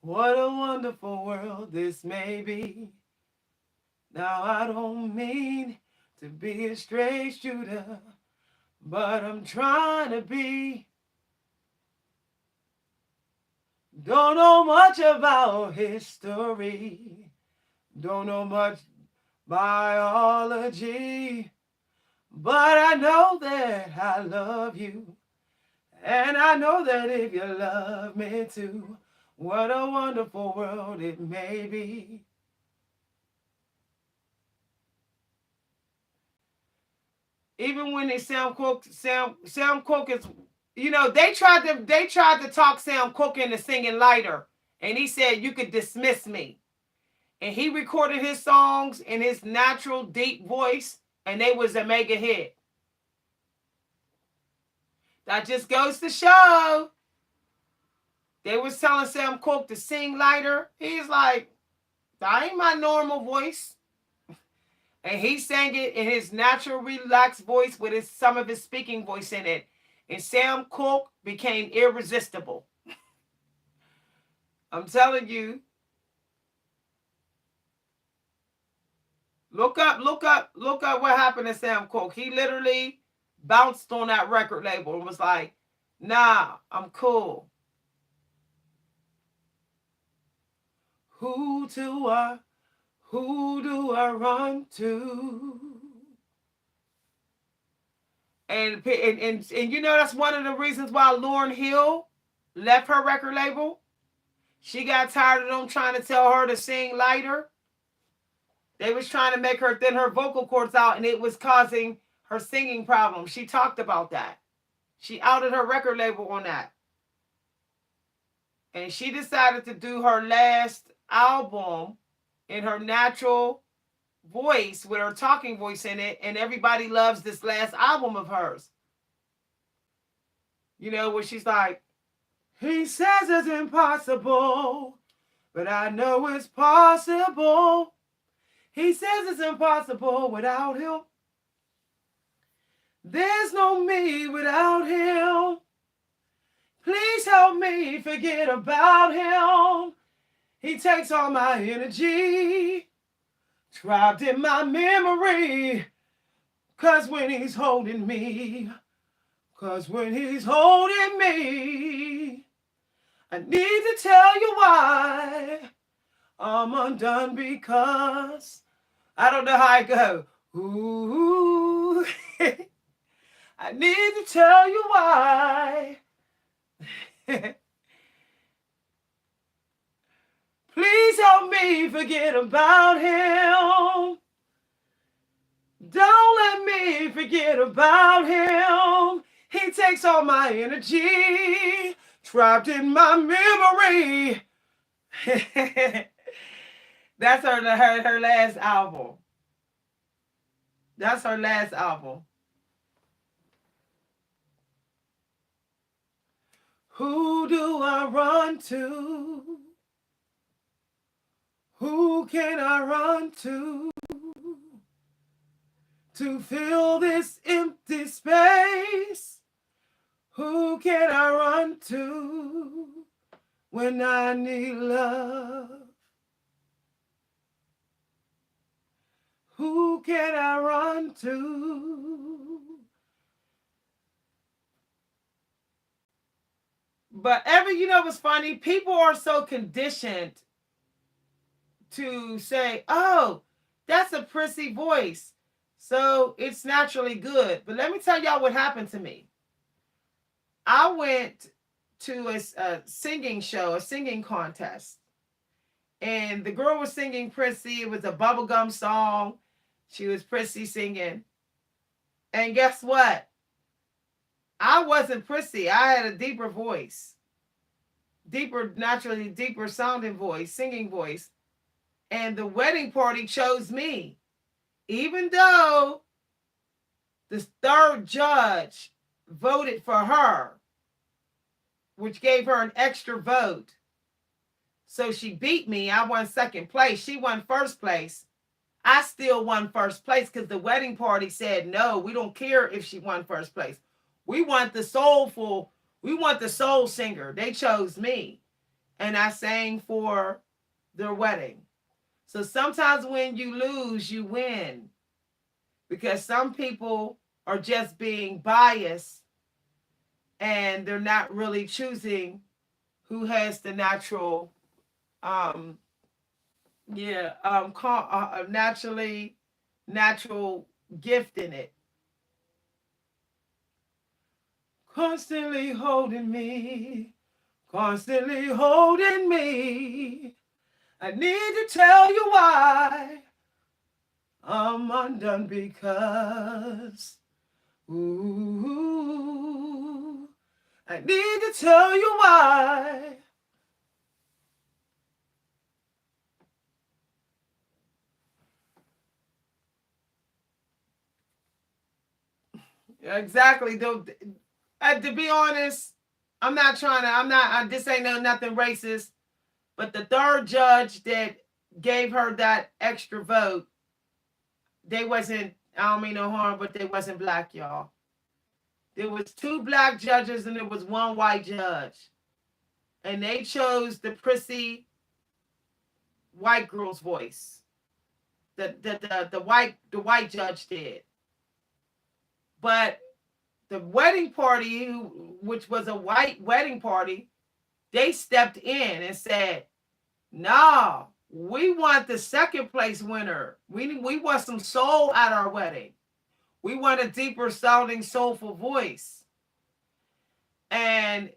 what a wonderful world this may be. Now I don't mean to be a straight shooter, but I'm trying to be. Don't know much about history. Don't know much biology. But I know that I love you. And I know that if you love me too, what a wonderful world it may be. Even when they Sam Cooke is, you know, they tried to talk Sam Cooke into singing lighter, and he said you could dismiss me. And he recorded his songs in his natural deep voice, and they was a mega hit. That just goes to show. They was telling Sam Cooke to sing lighter. He's like, that ain't my normal voice. And he sang it in his natural, relaxed voice with some of his speaking voice in it. And Sam Cooke became irresistible. I'm telling you. Look up what happened to Sam Cooke. He literally bounced on that record label and was like, nah, I'm cool. Who do I run to? And you know, that's one of the reasons why Lauryn Hill left her record label. She got tired of them trying to tell her to sing lighter. They was trying to make her thin her vocal cords out, and it was causing her singing problems. She talked about that. She outed her record label on that. And she decided to do her last album in her natural voice with her talking voice in it, and everybody loves this last album of hers. You know, where she's like, he says it's impossible, but I know it's possible. He says it's impossible without him. There's no me without him. Please help me forget about him. He takes all my energy, trapped in my memory. 'Cause when he's holding me, I need to tell you why I'm undone, because I don't know how I go. Ooh, I need to tell you why. Please help me forget about him. Don't let me forget about him. He takes all my energy, trapped in my memory. That's her last album. That's her last album. Who do I run to? Who can I run to fill this empty space? Who can I run to when I need love? Who can I run to? But you know what's funny? People are so conditioned to say, oh, that's a prissy voice, so it's naturally good. But let me tell y'all what happened to me. I went to a singing show, a singing contest. And the girl was singing prissy. It was a bubblegum song. She was prissy singing. And guess what? I wasn't prissy. I had a deeper voice. Naturally deeper sounding voice, singing voice. And the wedding party chose me. Even though the third judge voted for her, which gave her an extra vote. So she beat me. I won second place. She won first place. I still won first place because the wedding party said, no, we don't care if she won first place. We want the soul singer. They chose me. And I sang for their wedding. So sometimes when you lose, you win. Because some people are just being biased and they're not really choosing who has the natural natural gift in it. Constantly holding me. I need to tell you why I'm undone because ooh, I need to tell you why. Exactly. To be honest, this ain't nothing racist, but the third judge that gave her that extra vote, they wasn't, I don't mean no harm, but they wasn't black, y'all. There was 2 black judges and there was 1 white judge. And they chose the prissy white girl's voice. The white judge did. But the wedding party, which was a white wedding party, they stepped in and said, no, we want the second place winner. We want some soul at our wedding. We want a deeper sounding soulful voice. And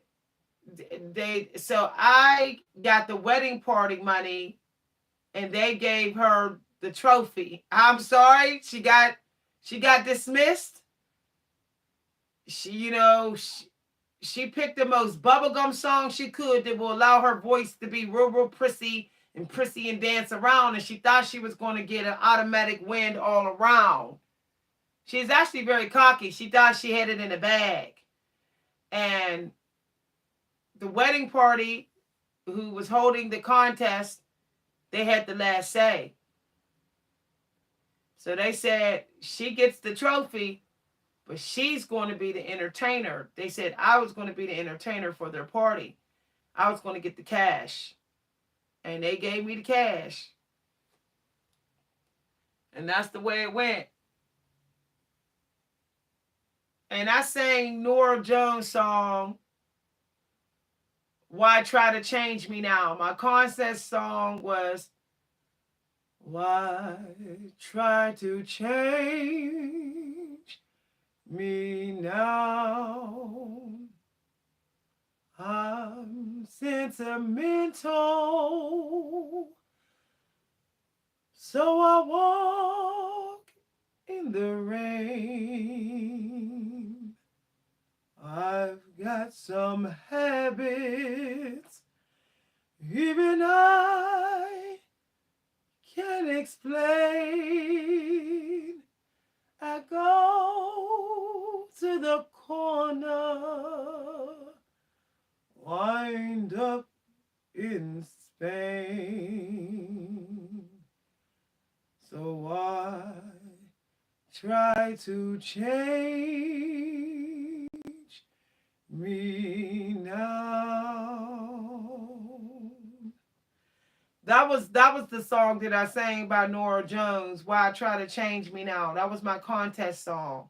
so I got the wedding party money and they gave her the trophy. I'm sorry, she got dismissed. She picked the most bubblegum song she could that will allow her voice to be real prissy and dance around. And she thought she was going to get an automatic win all around. She's actually very cocky. She thought she had it in the bag. And the wedding party, who was holding the contest, they had the last say. So they said she gets the trophy, but she's going to be the entertainer. They said I was going to be the entertainer for their party. I was going to get the cash. And they gave me the cash. And that's the way it went. And I sang Norah Jones' song, Why Try to Change Me Now? My contest song was, why try to change me now? I'm sentimental, so I walk in the rain. I've got some habits even I can't explain. I go to the corner, wind up in Spain. So I try to change me now. That was the song that I sang by Nora Jones, Why Try to Change Me Now. That was my contest song.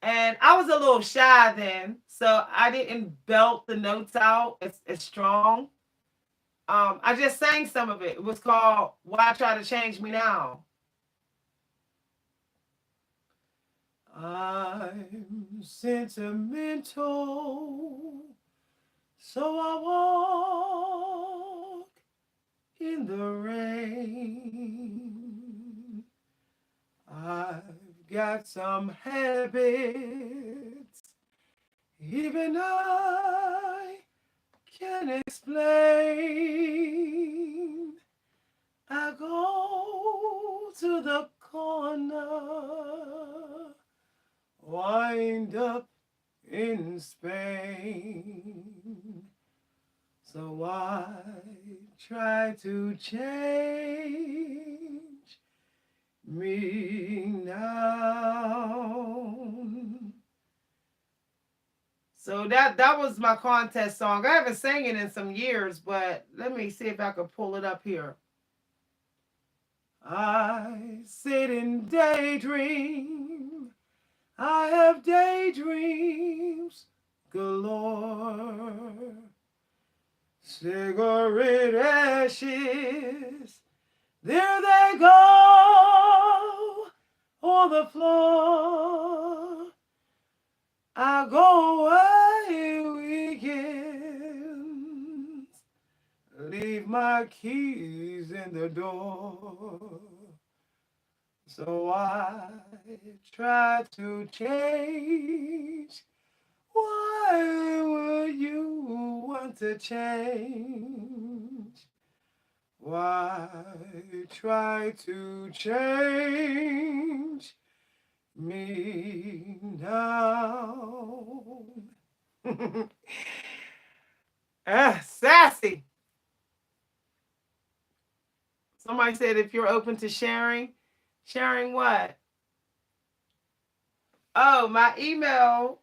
And I was a little shy then, so I didn't belt the notes out as strong. I just sang some of it. It was called Why Try to Change Me Now. I'm sentimental, so I walk in the rain. I've got some habits, even I can explain. I go to the corner, wind up in Spain. So I try to change me now. So that was my contest song. I haven't sang it in some years, but let me see if I can pull it up here. I sit and daydream. I have daydreams galore. Cigarette ashes, there they go on the floor. I go away weekends, leave my keys in the door. So I try to change. Why would you want to change? Why try to change me now? Sassy. Somebody said if you're open to sharing what? Oh, my email.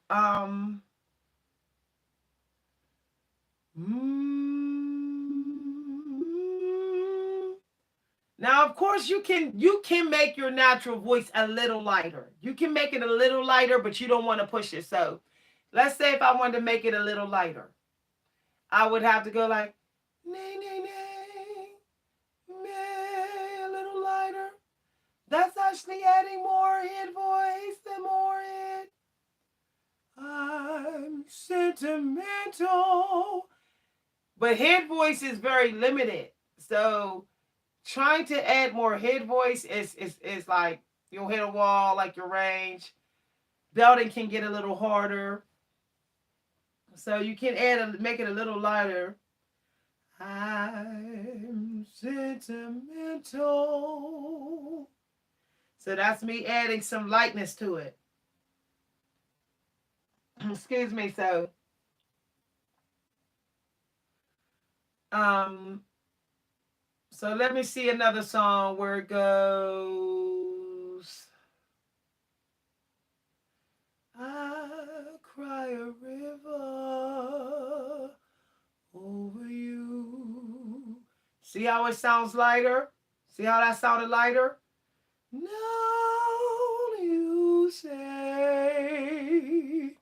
Now, of course, you can make your natural voice a little lighter. You can make it a little lighter, but you don't want to push it. So, let's say if I wanted to make it a little lighter, I would have to go like, nay, nay, nay, nay, a little lighter. That's actually adding more head voice than more head. I'm sentimental. But head voice is very limited. So trying to add more head voice is like you'll hit a wall, like your range. Belting can get a little harder. So you can make it a little lighter. I'm sentimental. So that's me adding some lightness to it. Excuse me. So so let me see another song where it goes. I cry a river over you. See how it sounds lighter? See how that sounded lighter? Now you say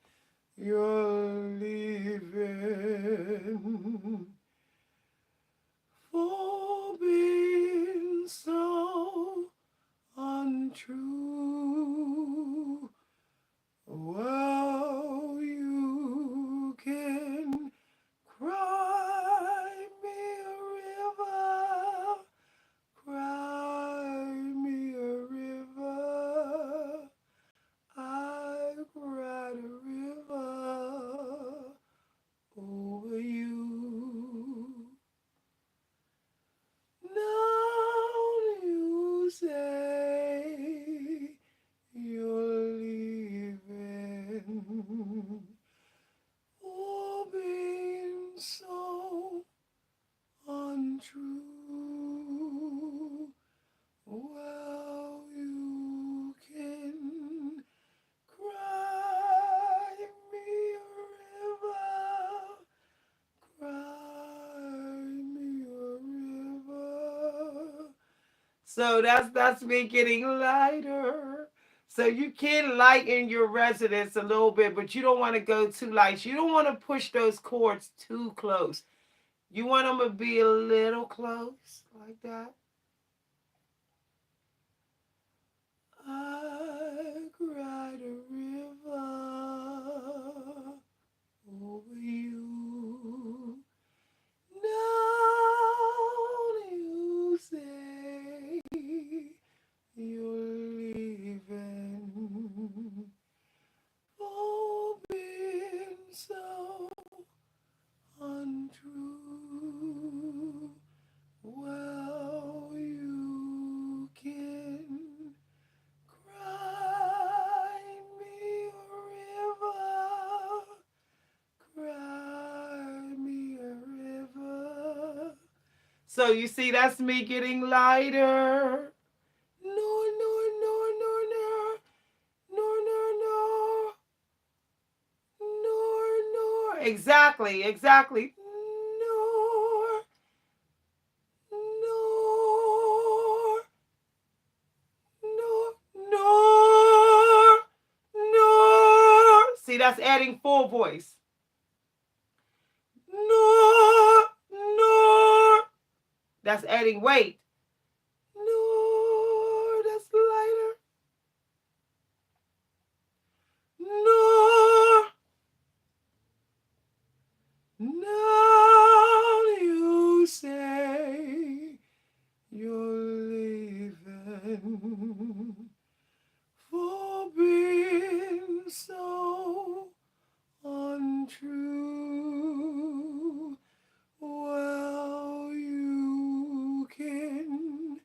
you're leaving for being so untrue. Well, you can cry me a river, cry So that's me getting lighter. So you can lighten your resonance a little bit, but you don't want to go too light. You don't want to push those chords too close. You want them to be a little close, like that. I cried a river over you. Now you say you're leaving. Oh, been so untrue. Well, you can cry me a river, cry me a river. So you see, that's me getting lighter. No, no, no, no, no, no, no, no. Nor. Exactly, exactly. Nor. Nor. Nor. Nor. Nor. See, that's adding full voice. Nor. Nor. That's adding weight. Nor. That's lighter. Nor. Now you say you're leaving for being so untrue. Well, you can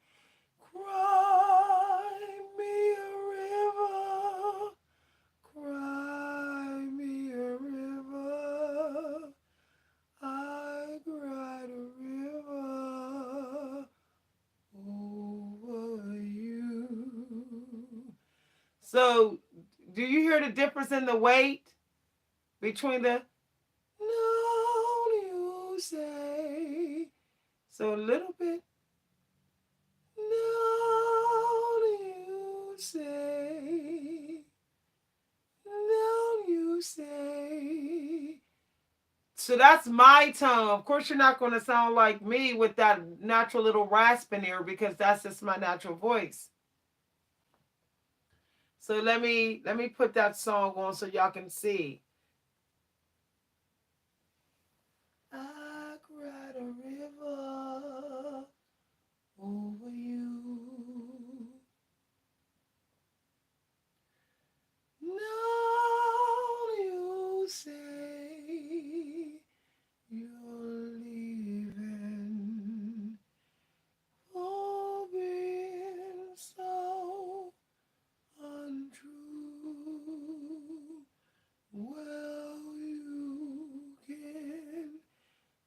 cry me a river, cry me a river. I cried a river over you. So, do you hear the difference in the weight between the no you say? So a little bit. No you say. No you say. So that's my tone. Of course, you're not going to sound like me with that natural little rasp in there because that's just my natural voice. So let me put that song on so y'all can see. I cried a river over you. Now you say you're leaving. Oh, been so untrue. Well, you can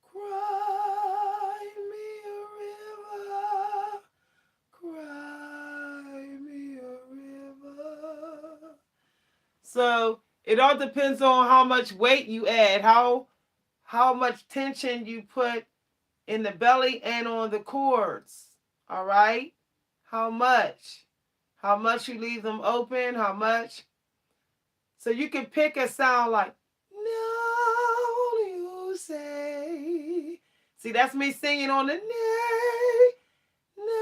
cry me a river, cry me a river. So it all depends on how much weight you add, how much tension you put in the belly and on the cords. All right? How much? How much you leave them open, how much? So you can pick a sound like, no, you say. See, that's me singing on the nay. No,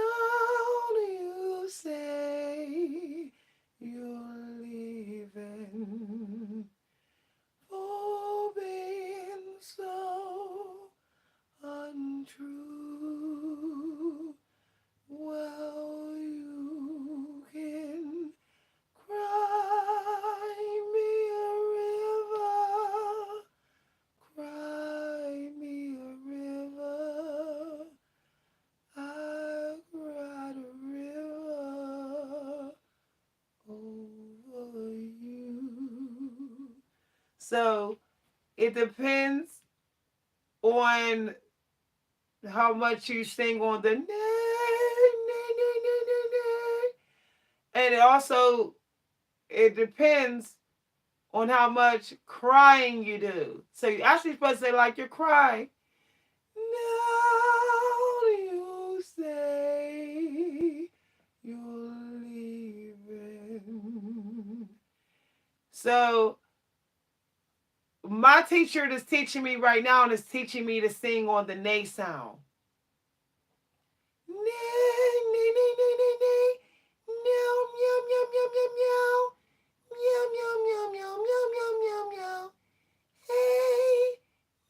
you say you're leaving. For being so untrue. Well, you can cry me a river, cry me a river. I cried a river over you. So it depends on how much you sing on the nay, nay, nay, nay, nay, nay. And it depends on how much crying you do. So you're actually supposed to say like you're crying. Now you say you're leaving. So my teacher that's teaching me right now is teaching me to sing on the nay sound. Nay, nay, nay, nay, nay, nay. Meow, meow, meow, meow, meow, meow. Meow, meow, meow, meow, meow, meow, meow, meow. Hey,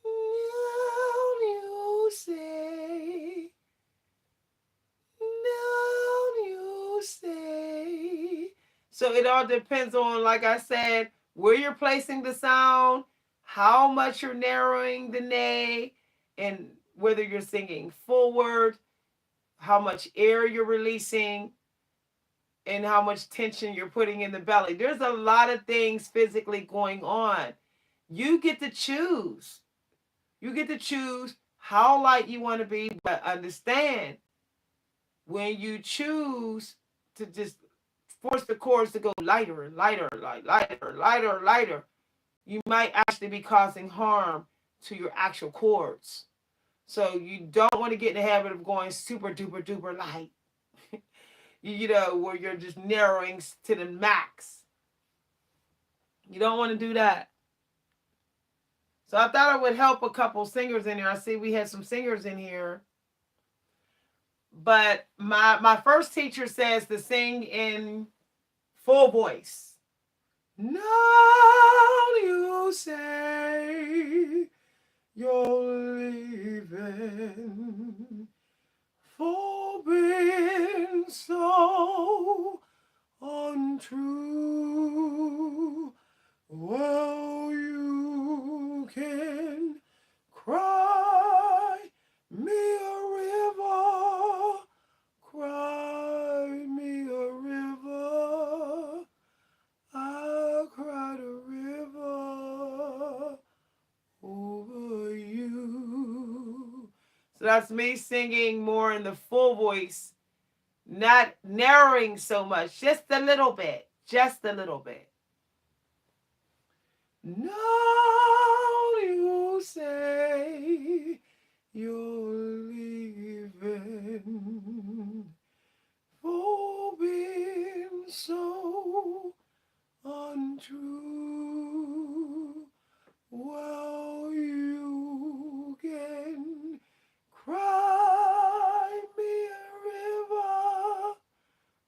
now you say. Now you say. So it all depends on, like I said, where you're placing the sound, how much you're narrowing the nay, and whether you're singing forward, how much air you're releasing, and how much tension you're putting in the belly. There's a lot of things physically going on. You get to choose. You get to choose how light you want to be, but understand when you choose to just force the chords to go lighter and lighter, lighter, you might actually be causing harm to your actual chords. So you don't want to get in the habit of going super duper duper light, where you're just narrowing to the max. You don't want to do that. So I thought it would help a couple singers in here. I see we had some singers in here. But my first teacher says to sing in full voice. Now you say you're leaving for being so untrue. Well, you can cry me a river, cry me a river. I cried a river over you. So that's me singing more in the full voice, not narrowing so much, just a little bit, just a little bit. Now you say you're leaving for being so untrue. Well, you can cry me a river,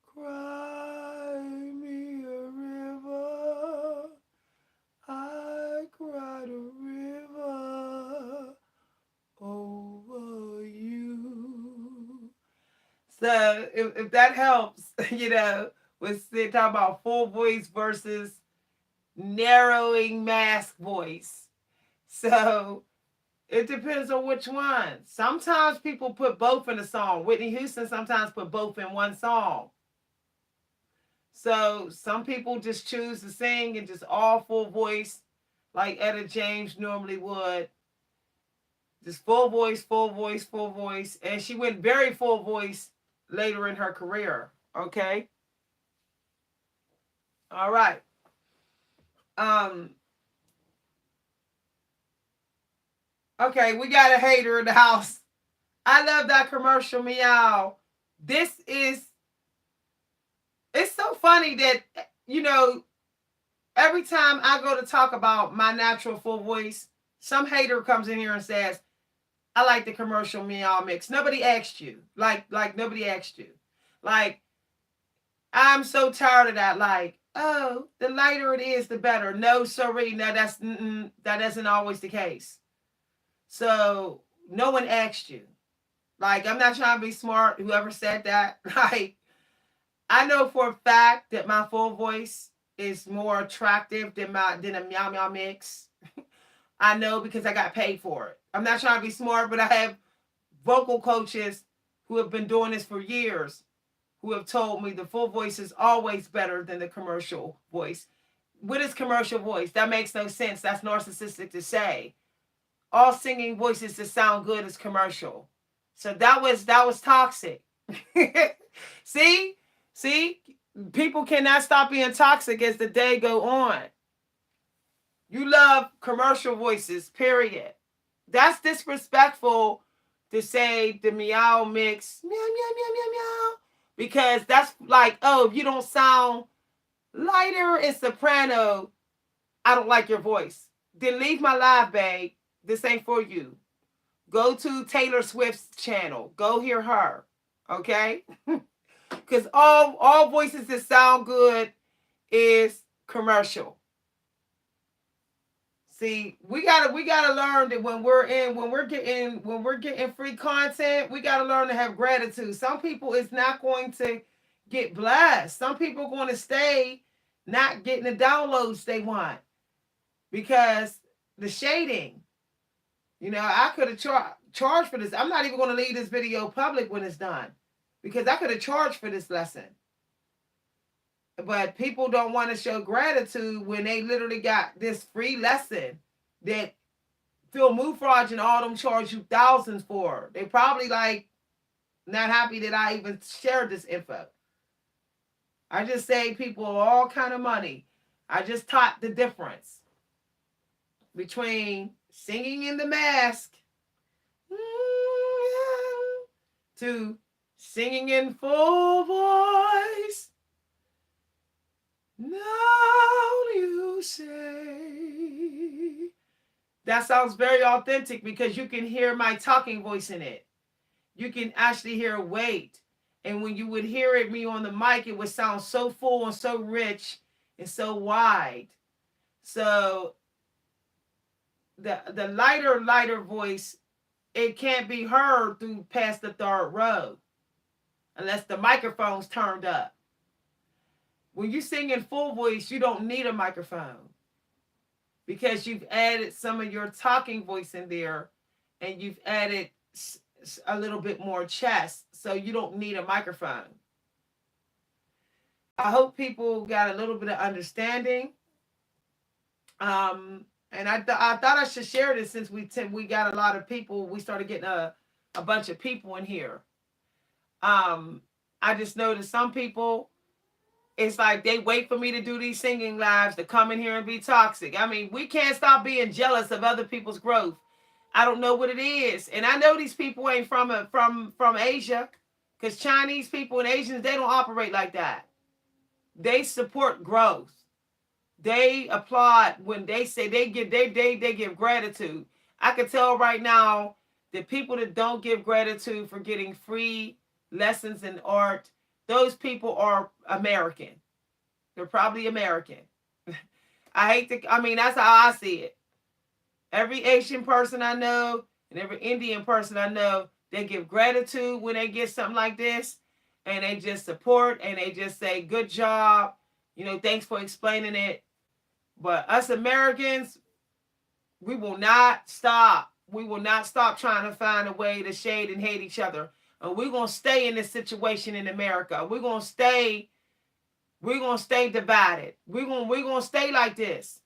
cry me a river. I cried a river over you. So if that helps, we're talking about full voice versus narrowing mask voice. So it depends on which one. Sometimes people put both in a song. Whitney Houston sometimes put both in one song. So some people just choose to sing and just all full voice, like Etta James normally would. Just full voice, full voice, full voice. And she went very full voice later in her career. Okay? All right. Okay, we got a hater in the house. I love that commercial, meow. It's so funny that, every time I go to talk about my natural full voice, some hater comes in here and says, I like the commercial meow mix. Nobody asked you. Like nobody asked you. Like, I'm so tired of that. Like, oh, the lighter it is, the better. No, sorry. No, that isn't always the case. So no one asked you. Like, I'm not trying to be smart. Whoever said that, like, I know for a fact that my full voice is more attractive than a meow meow mix. I know because I got paid for it. I'm not trying to be smart, but I have vocal coaches who have been doing this for years who have told me the full voice is always better than the commercial voice. What is commercial voice? That makes no sense. That's narcissistic to say. All singing voices that sound good is commercial. So that was toxic. See, people cannot stop being toxic as the day go on. You love commercial voices, period. That's disrespectful to say the meow mix, meow, meow, meow, meow, meow, Because that's like, oh, if you don't sound lighter and soprano, I don't like your voice. Then leave my live, babe. This ain't for you. Go to Taylor Swift's channel. Go hear her. Okay? Because all voices that sound good is commercial. See, we gotta learn that when we're getting free content, we gotta learn to have gratitude. Some people is not going to get blessed. Some people are going to stay not getting the downloads they want because the shading. You know, I could have charged for this. I'm not even going to leave this video public when it's done because I could have charged for this lesson. But people don't want to show gratitude when they literally got this free lesson that Phil Mufraj and all them charge you thousands for. They probably like not happy that I even shared this info. I just saved people all kind of money. I just taught the difference between singing in the mask to singing in full voice. Now you say. That sounds very authentic because you can hear my talking voice in it. You can actually hear weight. And when you would hear it me on the mic, it would sound so full and so rich and so wide. So the lighter voice, it can't be heard through past the third row unless the microphone's turned up. When you sing in full voice, you don't need a microphone because you've added some of your talking voice in there and you've added a little bit more chest, so you don't need a microphone. I hope people got a little bit of understanding. And I thought I should share this since we got a lot of people. We started getting a bunch of people in here. I just noticed some people, it's like they wait for me to do these singing lives to come in here and be toxic. I mean, we can't stop being jealous of other people's growth. I don't know what it is. And I know these people ain't from Asia, because Chinese people and Asians, they don't operate like that. They support growth. They applaud when they say they give gratitude. I can tell right now that people that don't give gratitude for getting free lessons in art, those people are American. They're probably American. That's how I see it. Every Asian person I know and every Indian person I know, they give gratitude when they get something like this. And they just support and they just say, good job. You know, thanks for explaining it. But us Americans, we will not stop. We will not stop trying to find a way to shade and hate each other. And we're going to stay in this situation in America. We're going to stay divided. We're going to stay like this.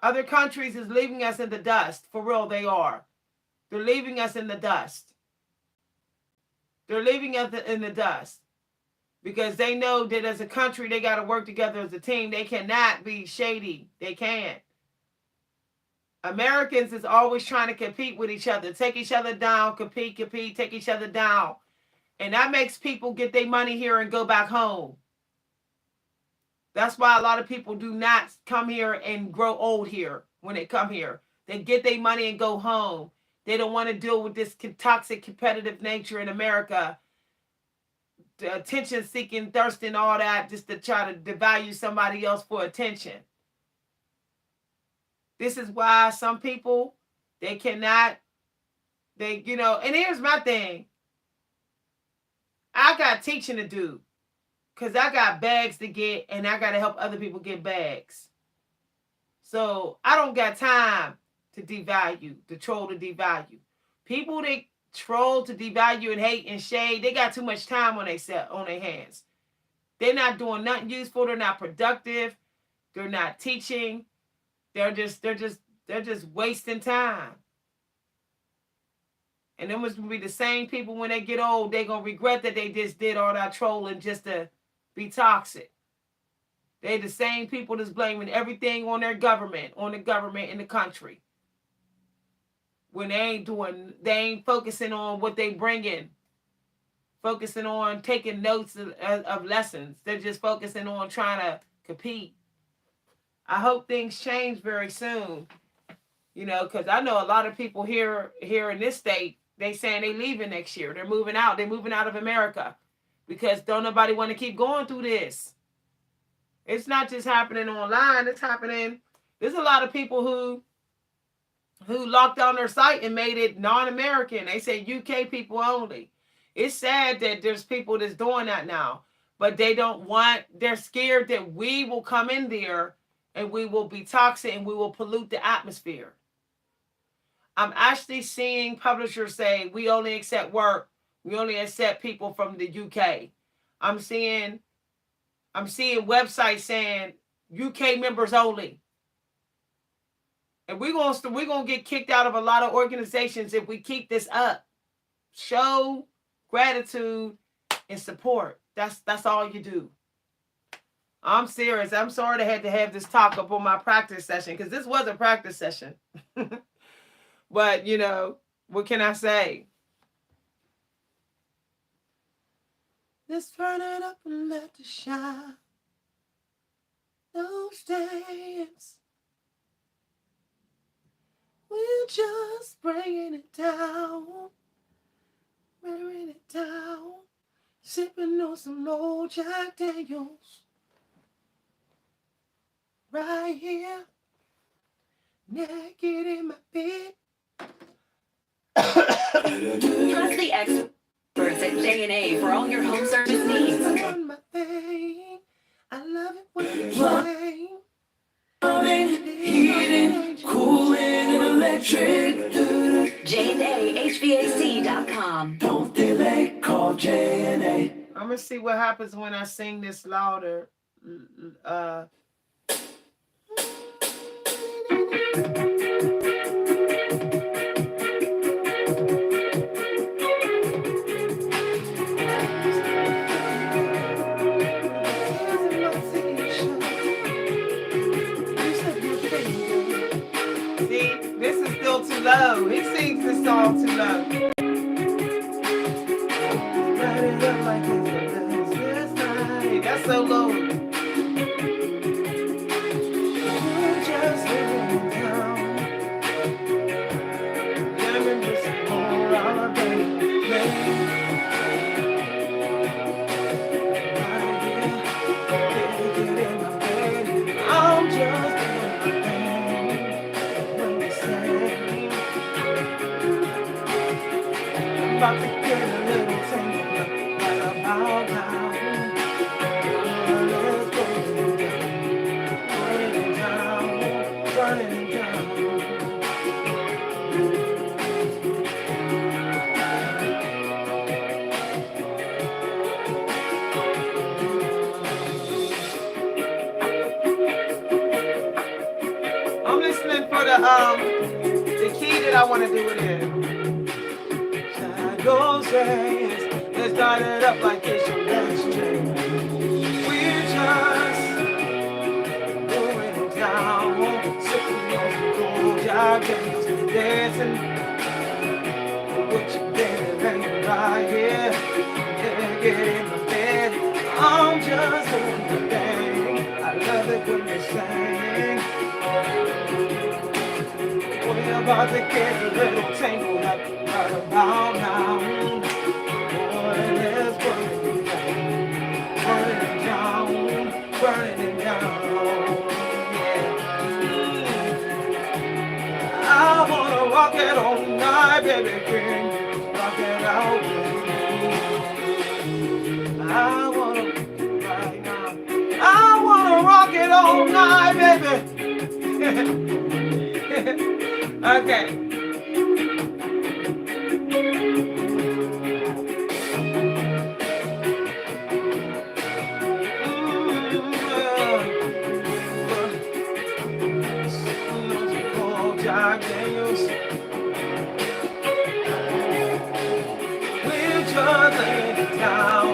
Other countries is leaving us in the dust. For real, they are. They're leaving us in the dust. They're leaving us in the dust. Because they know that as a country, they got to work together as a team. They cannot be shady. They can't. Americans is always trying to compete with each other. Take each other down. Compete, take each other down. And that makes people get their money here and go back home. That's why a lot of people do not come here and grow old here when they come here. They get their money and go home. They don't want to deal with this toxic competitive nature in America. The attention seeking, thirsting, all that, just to try to devalue somebody else for attention. This is why some people, and here's my thing. I got teaching to do because I got bags to get and I got to help other people get bags. So I don't got time to devalue, to troll to devalue. People that troll to devalue and hate and shade, they got too much time on their hands. They're not doing nothing useful. They're not productive. They're not teaching. They're just wasting time. And them must be the same people when they get old, they're going to regret that they just did all that trolling just to be toxic. They're the same people that's blaming everything on the government in the country. When they ain't focusing on what they bring in focusing on taking notes of lessons. They're just focusing on trying to compete. I hope things change very soon. You know, because I know a lot of people here in this state, they saying they leaving next year. They're moving out. They're moving out of America because don't nobody want to keep going through this. It's not just happening online. It's happening. There's a lot of people who locked down their site and made it non-American. They say UK people only. It's sad that there's people that's doing that now, but they don't want, they're scared that we will come in there and we will be toxic and we will pollute the atmosphere. I'm actually seeing publishers say we only accept work. We only accept people from the UK. I'm seeing websites saying UK members only. And we're gonna get kicked out of a lot of organizations if we keep this up. Show gratitude and support. That's all you do. I'm serious. I'm sorry I had to have this talk up on my practice session because this was a practice session. But, you know, what can I say? Let's turn it up and let it shine. No stands. We're just bringing it down. Wearing it down. Sipping on some old Jack Daniels. Right here. Naked in my bed. Trust the experts at J&A for all your home service needs. I love it when you rain. Heating, cooling, and electric. J&A HVAC.com. Don't delay, call J&A. I'm gonna see what happens when I sing this louder. Too low. He sings this song too low. That's so low. Just living down. Living this more all day. I'm just about to get a little tangled right about now. Let's go burning down, burning down. I'm listening for the key that I want to do it in. Those days, let's start it up like it's your last day. We're just going down, sipping on some cold Jack Daniels, dancing with your baby laying right here. Get in my bed, I'm just doing the thing. I love it when you sing. We're about to get a little tangled up right about now. Boy, let's burn it down, burning it down, yeah. I wanna rock it all night, baby, can you rock it out with me? I wanna right now. I wanna rock it all night, baby. Okay. Jack Daniels. We're just laying it down.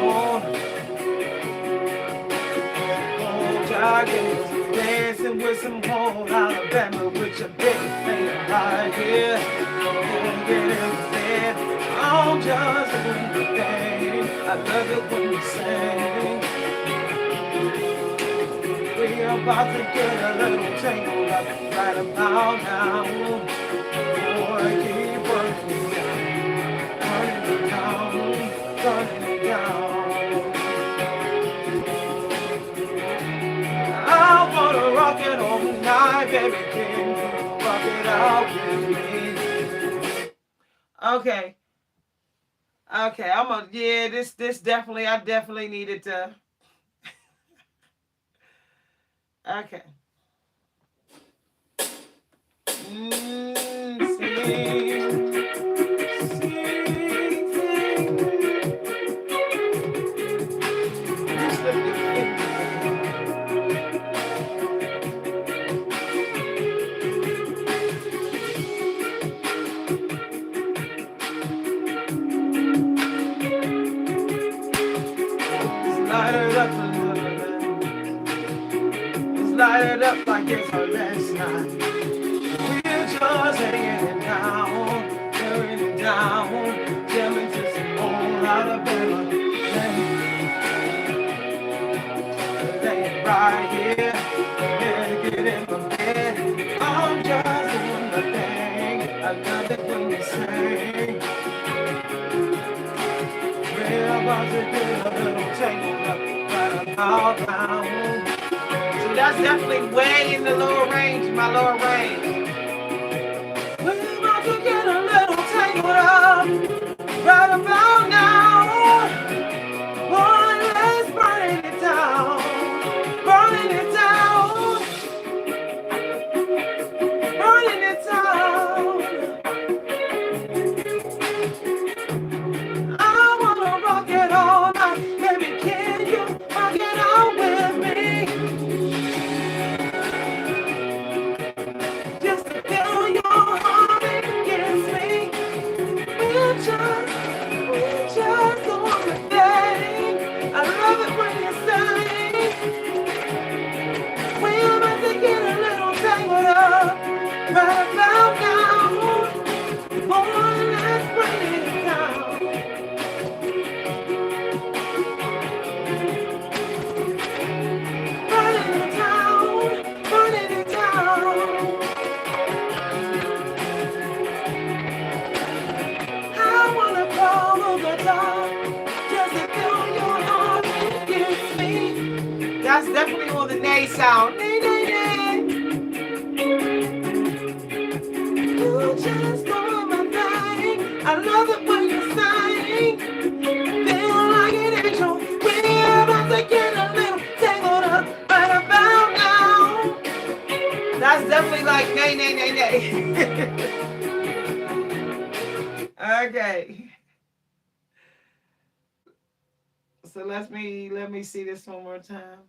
Oh, Jack Daniels. Dancing with some whole Alabama with your big thing right here. Get in bed. I'm just doing the thing. I love it when you sing. We're about to get a little tangled up right about now. Boy, keep working it down, running it down, running it down. I wanna rock it all night, baby. Can you rock it out with me? Okay. Okay, I'm gonna, yeah, this definitely, I definitely needed to. Okay. Sing, sing, sing. You slip your fingers. Light it up a little bit. Let's light it up like it's our last night. We're just hanging it down, tearing it down, jamming to some old Alabama. Lay it right here, yeah, get in my bed. I'm just doing the thing. I love it when you sing. We're about to get a little tangled up right about now. So that's definitely way in the lower range, my lower range. We're about to get a little tangled up right about now. Boy, let's burn it down, burning it down, burning it down. I wanna rock it all night, baby, can you rock it out with me? Just to feel your heart against me. We're just doing the thing. I love it when you sing. We're about to get a little tangled up right about now. Boy, let's bring it down. Burning it down, burning it down. I wanna follow the dark, just to feel your heart against me. That's definitely on the nay sound. Nay, nay, nay. You just doing my thing. I love it when you sing. Feel like an angel. We're about to get a little tangled up right about now. That's definitely like nay, nay, nay, nay. Okay. So let me see this one more time.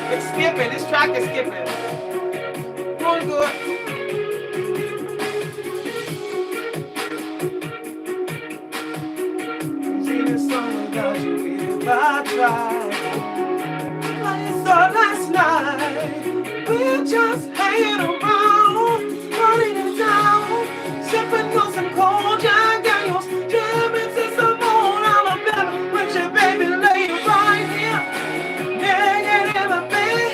It's skipping. This track is skipping. Going good. See this song without you if I try. Like it's our last night. We're just hanging around, running it down, sipping on some cold Jack Daniels, jamming to some old Alabama. With your baby lay right here, yeah, in my bed,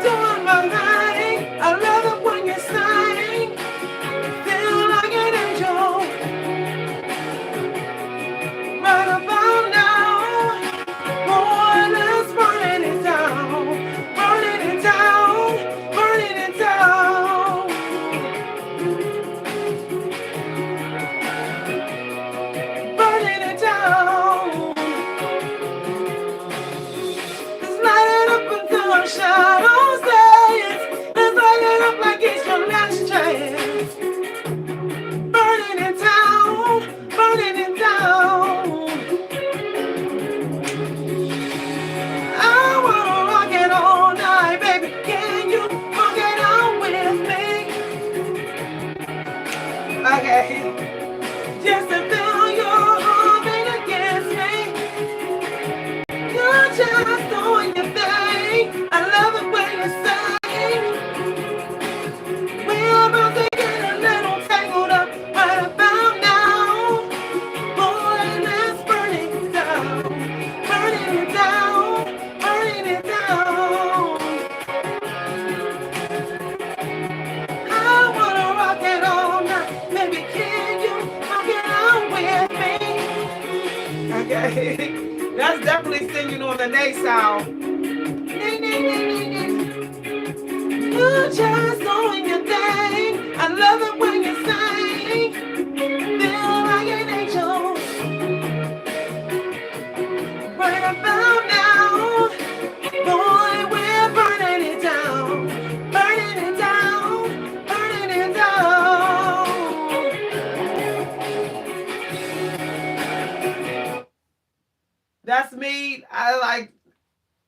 doing my thing. I love it when you sing, feel like an angel. Right about now, boy, let's burn it down, burning it down, burning it down, burning it down. Let's light it up until the shadows dance. Let's light it up like it's your last chance. Burning it down, burning it down. I wanna rock it all night, baby. Can you rock it out with me? Okay. Just to feel That's definitely singing on the nasal. You're just doing your thing. I love it when you sing. Feel like an angel. Right about now, boy, we're burning it down. Burning it down. Burning it down. That's me. I like,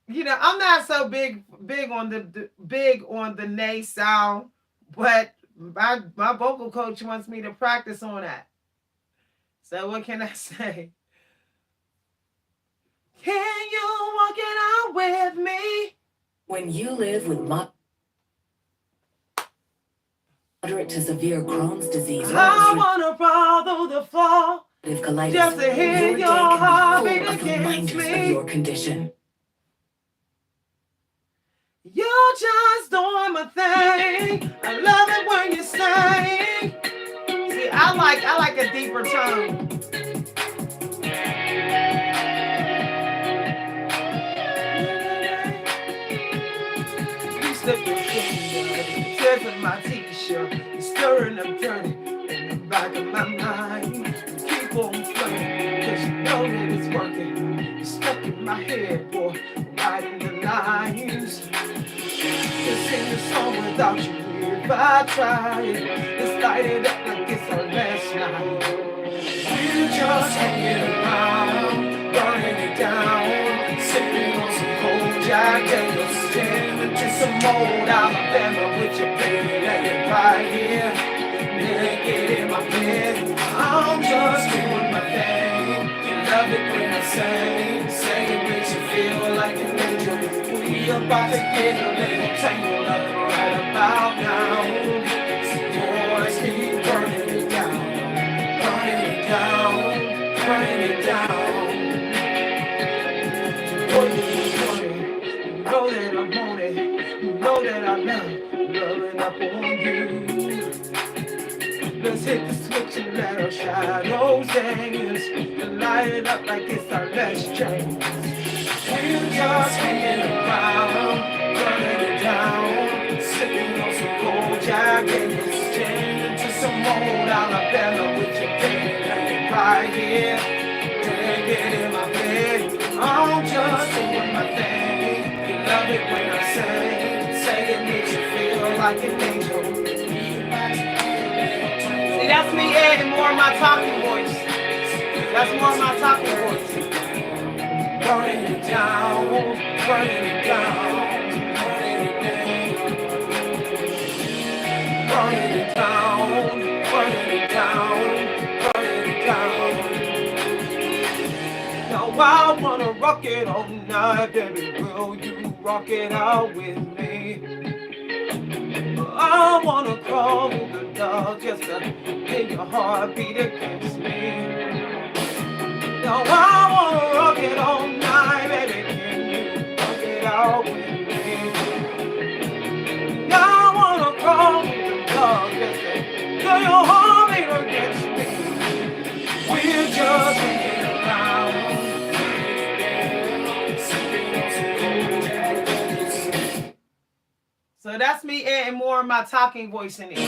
I'm not so big on the nasal, but my vocal coach wants me to practice on that. So what can I say? Can you walk it out with me? When you live with moderate to severe Crohn's disease, I wanna crawl through the floor colitis, just to hear your heartbeat against of me. your condition. You're just doing my thing. I love it when you sing. See, I like a deeper tone. You slip your finger, tears in my t-shirt, you're stirring up dirty in the back of my mind. You keep on flirting, cause you know that it's working. You're stuck in my head, boy, writing the lines. Just sing the song without you if I try. Let's light it up like it's our last night. We're just hanging around, burning it down, sipping on some cold Jack Daniels, jamming to some old Alabama with your baby laying right here, naked in my bed. I'm just doing my thing. You love it when I sing, sing it makes you feel like an angel. We about to get a little tangled up right about now. Boys keep burning it down, burning it down, burning it down. Boy, you know that I want it, you know that I love loving up on you. Let's hit the switch and let our shadows dance and light it up like it's our last chance. We're just hanging around, burning it down, sipping on some cold Jack Daniels, jamming to some old Alabama with your baby laying right here, naked in my bed. I'm just doing my thing. You love it when I say it makes you feel like an angel. See, that's me adding more of my talking voice. That's more of my talking voice. Burning it down, burning it down, burning it down, burning it down, burning it down, burning it down. Now I wanna rock it all night, baby. Will you rock it out with me? I wanna crawl with the dog just to hear your heartbeat against me. Now I wanna rock it all night, baby. Can you rock it out with me? Now I wanna crawl with the dog just to hear your heartbeat against me. We're just hanging around. So that's me adding more of my talking voice in it.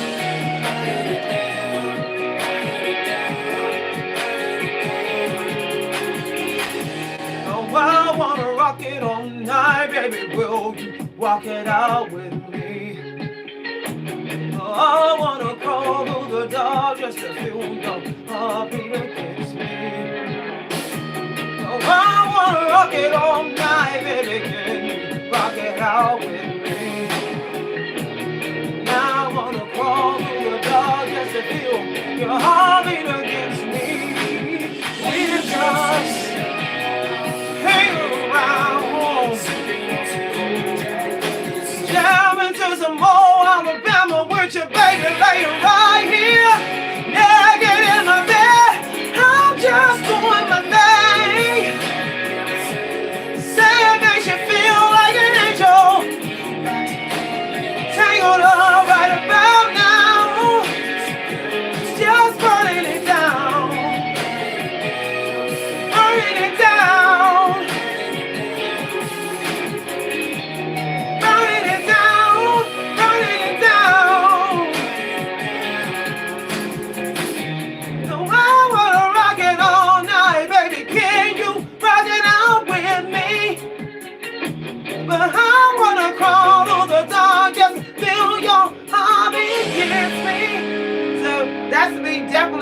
Oh, I wanna rock it all night, baby. Will you walk it out with me? Oh, I wanna crawl through the door just to feel your heartbeat against me. Oh, I wanna rock it all night, baby. Can you rock it out with me? Now I wanna crawl through the door just to feel your heartbeat against me. We're just hanging around, jamming to some old Alabama with your baby laying right here, naked in my bed. I'm just doing my thing. Say it makes you feel like an angel. Tangled up right about now, just burning it down, burning it down.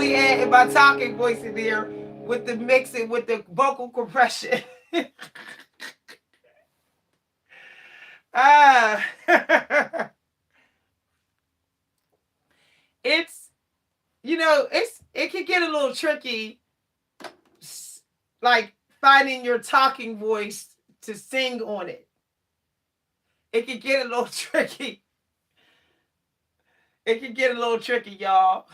probably adding my talking voice in there with the mixing with the vocal compression. It's, it can get a little tricky, like finding your talking voice to sing on it. It can get a little tricky. It can get a little tricky, y'all.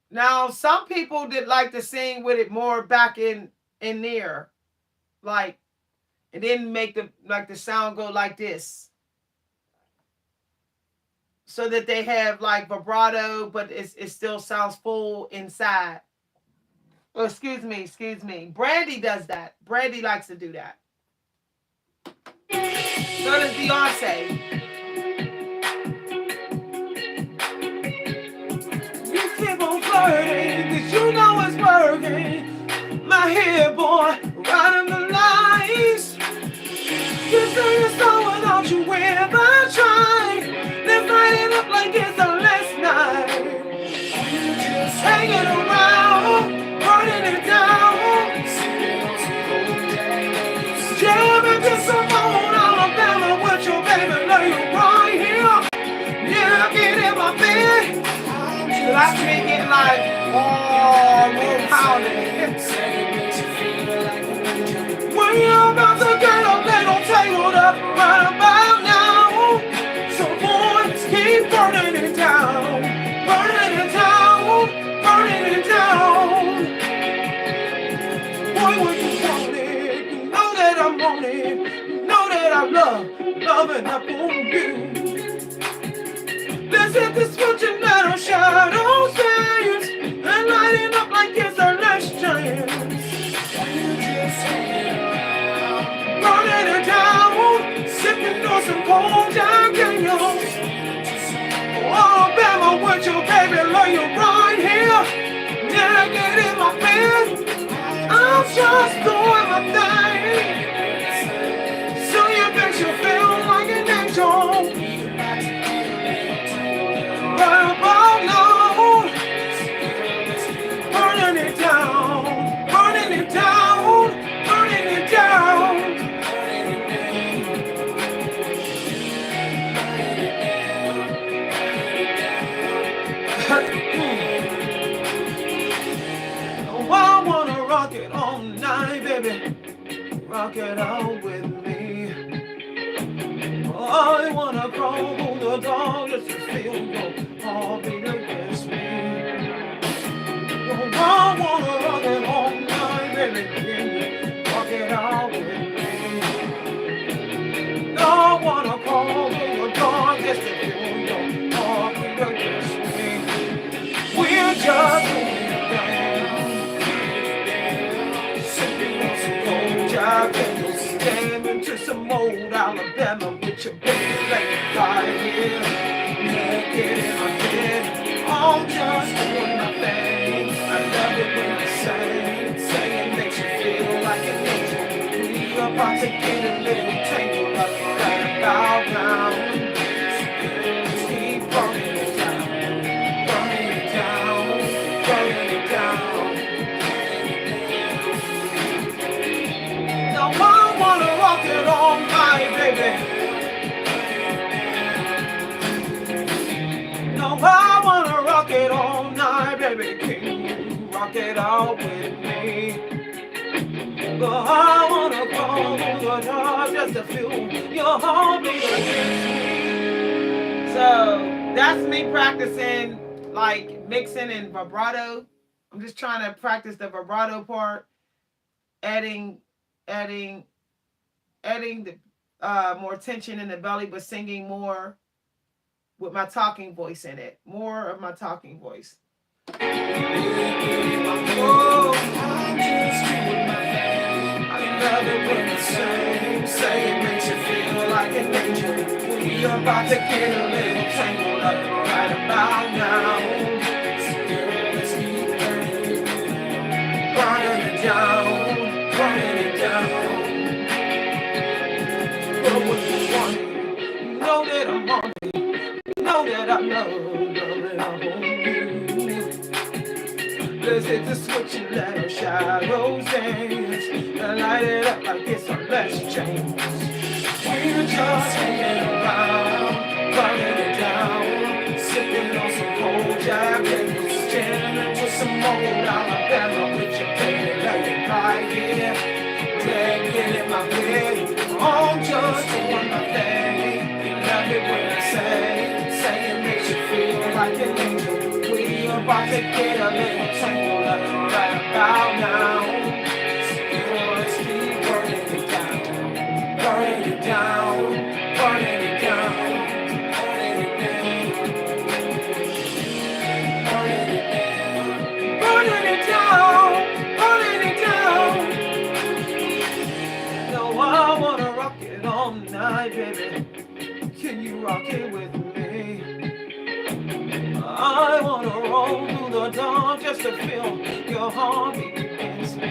Now, some people did like to sing with it more back in there, like, and then make the sound go like this, so that they have like vibrato, but it still sounds full inside. Oh, excuse me. Brandy does that. Brandy likes to do that. So does Beyonce. You keep on flirting, 'cause you know it's working. My hair boy, riding the lights. You say it's so without you ever try. Let's light it up like it's the last night. Hanging around, burning it down. Jamming to some old Alabama with your baby laying right here. Yeah, get in my bed. Till I can't get like, more pounding. When you're about to get up, they don't tangled up right about now. So boy, keep burning it down. Burning it down. Burning it down. Boy, when you want it, you know that I'm on it. You know that I loving up on you. Let's hit the switch and let our shadows dance. And light it up like it's our last chance. Burning it down, sipping on some cold Jack Daniels. Alabama with your baby, lay you right here. Yeah, get in my bed. I'm just doing my thing. So you makes you feel like an angel. Right about now, burning it down, burning it down, burning it down. Oh, I wanna rock it all night, baby. Rock it out with me. Oh, I wanna crawl on the door just to feel your heartbeat against me. Oh, I wanna rock it all night, baby. Rock it out with me. I wanna crawl on the door just to feel your heartbeat against me. We're just sipping on some cold Jack Daniels, jamming to some old Alabama with your baby laying right here. Yeah, get in my bed. I'm just doing my thing. I love it when you say it makes you feel like an angel. We about to get a little tangled up right about now. Keep burning it down, burning it down, burning it down. Now I wanna rock it all night, baby. No, I wanna rock it all night, baby. Can you rock it out with me? But I wanna call on your door just to feel your heartbeat against me. So that's me practicing, like mixing and vibrato. I'm just trying to practice the vibrato part, adding the more tension in the belly, but singing more with my talking voice in it. More of my talking voice. Oh, I love it when you say it makes you feel like an angel. We are about to get a little tangled up right about now. Burning it down, burning it down. But what you want, got love it up on you. Let's hit the switch and let our shadows dance and light it up like it's our last chance. We're just hanging around, burning it down, sipping on some cold Jack Daniels, jamming with some old Alabama with your baby laying right here, laying in my bed. I'm just doing my thing. You love it when I say it makes you feel like an angel. We about to get a little tangled up right about now. Let's keep burning it down, burning it down, burning it down, burning it down, burning it down, burning it down, burning it down. No, I wanna rock it all night, baby. Can you rock it with me? I wanna roll through the dawn just to feel your heartbeat against me.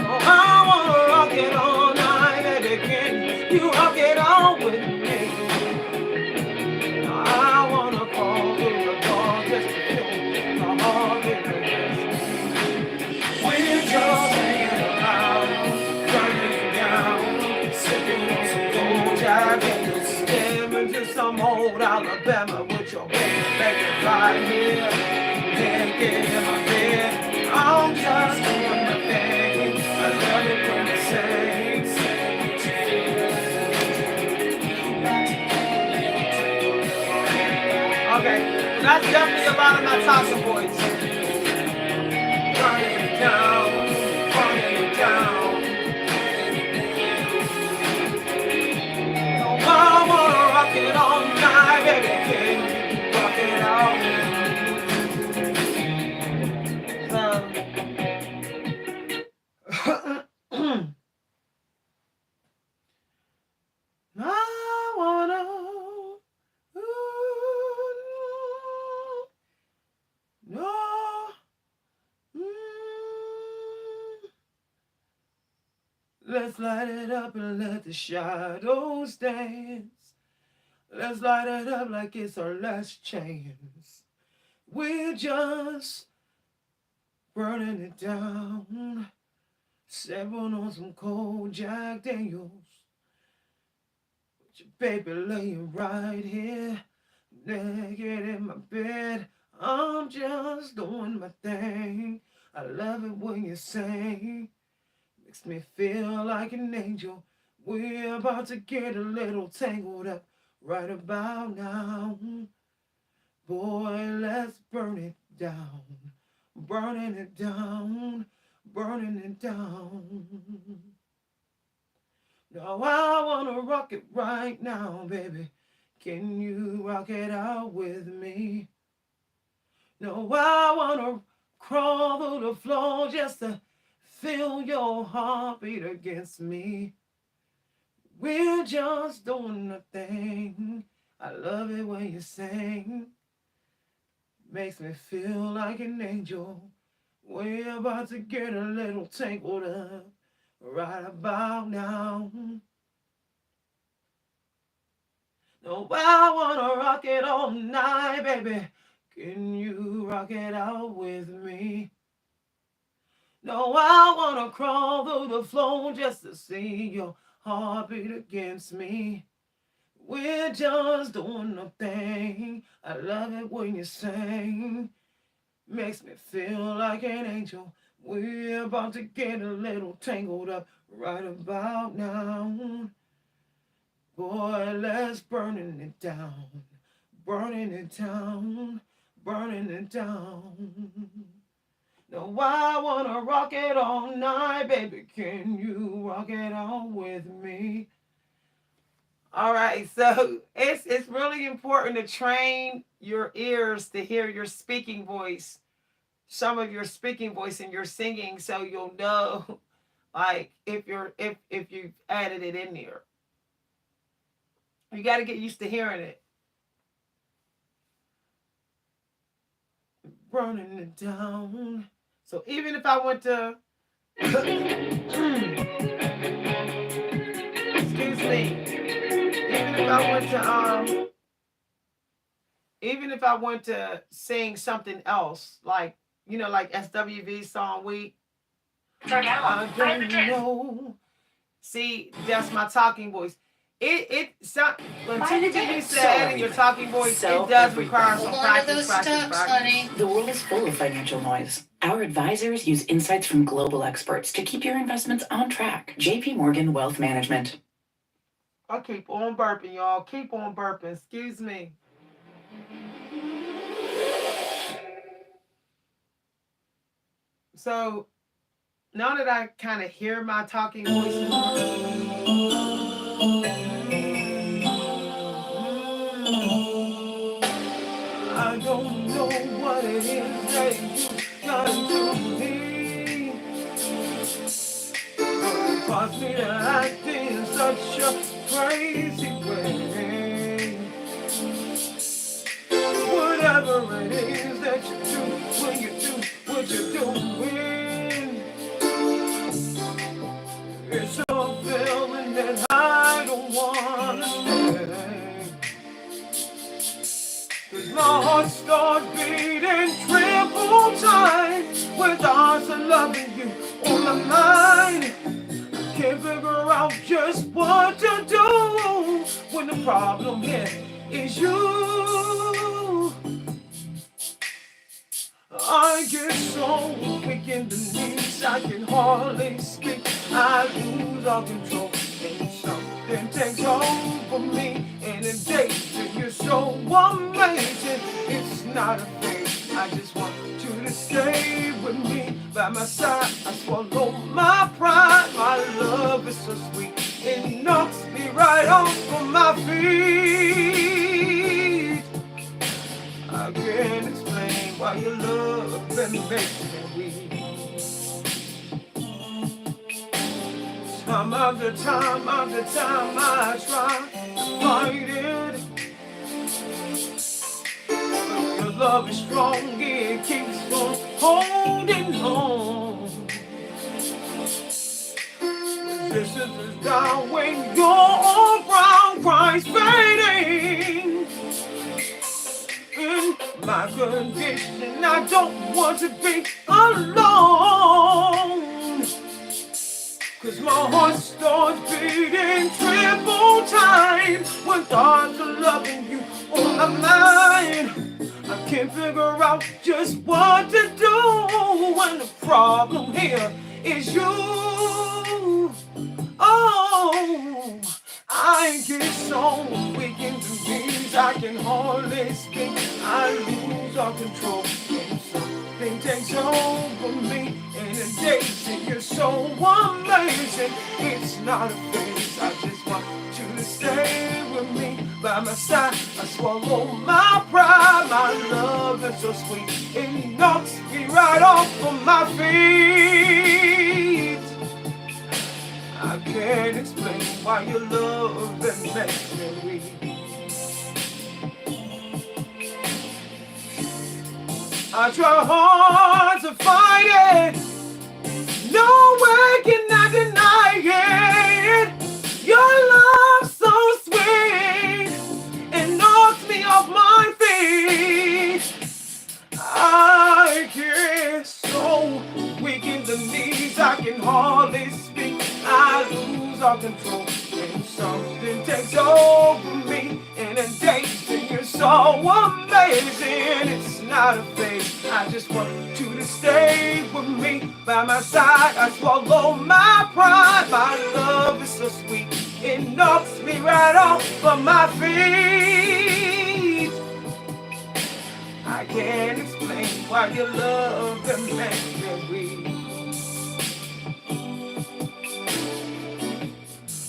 Oh, I wanna rock it all night, baby. Can you rock it all with me? I wanna crawl through the dawn just to feel your heartbeat against me. We're just hanging around, burning it down, sipping on some gold Jack Daniels, staring to some old Alabama with your baby right here. Can't get in my bed. I'm just doing my thing. I love it when you say okay, that's definitely a lot of my Tasha boys. Burning it down, burning it down. No, I wanna rock it all night, baby. Can you rock it all? I wanna no. Let's light it up and let the shadows dance. Let's light it up like it's our last chance. We're just burning it down, sipping on some cold Jack Daniels, with your baby laying right here, naked in my bed. I'm just doing my thing. I love it when you sing. Makes me feel like an angel. We're about to get a little tangled up right about now. Boy, let's burn it down. Burning it down, burning it down. No, I wanna rock it right now, baby. Can you rock it out with me? No, I wanna crawl through the floor just to feel your heartbeat against me. We're just doing a thing. I love it when you sing. Makes me feel like an angel. We're about to get a little tangled up right about now. No, I wanna rock it all night, baby. Can you rock it out with me? No, I wanna crawl through the floor just to see your heartbeat against me. We're just doing a thing. I love it when you sing. Makes me feel like an angel. We're about to get a little tangled up right about now. Boy, let's burning it down. Burning it down. Burning it down. No, I wanna rock it all night, baby. Can you rock it all with me? All right, so it's really important to train your ears to hear your speaking voice, some of your speaking voice in your singing, so you'll know, like if you've added it in there. You got to get used to hearing it. Burning it down. So even if I went to, excuse me, even if I went to even if I want to sing something else, like, like SWV song week, I don't know. See, that's my talking voice. When TTV said in your talking voice, it does require some practice. The world is full of financial noise. Our advisors use insights from global experts to keep your investments on track. JP Morgan Wealth Management. I keep on burping, y'all. Keep on burping. Excuse me. So now that I kind of hear my talking voice, I don't know what it is that you done to me, but it caused me to act in such a crazy way. Whatever it is that you do when you do what you're doing, it's a feeling that I don't wanna stay. 'Cause my heart starts beating triple time with thoughts of loving you on my mind. I can't figure out just what to do when the problem here is you. I get so weak in the knees, I can hardly speak. I lose all control, and something takes over me. And in days that you're so amazing, it's not a phase. I just want you to stay with me by my side. I swallow my pride. My love is so sweet, it knocks me right off of my feet. I can't explain why your love makes me weak. Time after time after time I try to fight it. Your love is strong, it keeps on holding on. Resistance is down when you're on ground, Christ fading. In my condition, I don't want to be alone. 'Cause my heart starts beating triple time when thoughts of loving you on my mind. I can't figure out just what to do when the problem here is you. Oh, I get so weak in the knees, I can hardly speak. I lose all control, and something takes over me. And in days that you're so amazing, it's not a phase. I just want you to stay with me by my side. I swallow my pride. My love is so sweet, it knocks me right off of my feet. I can't explain why your love makes me weak. I try hard to fight it, no way can I deny it. Your love so sweet, it knocks me off my feet. I get so weak in the knees, I can hardly speak. I lose all control, and something takes over me. And in days when you're so amazing, it's not a phase. I just want you to stay with me by my side. I swallow my pride. My love is so sweet, it knocks me right off of my feet. I can't explain why your love makes me weak.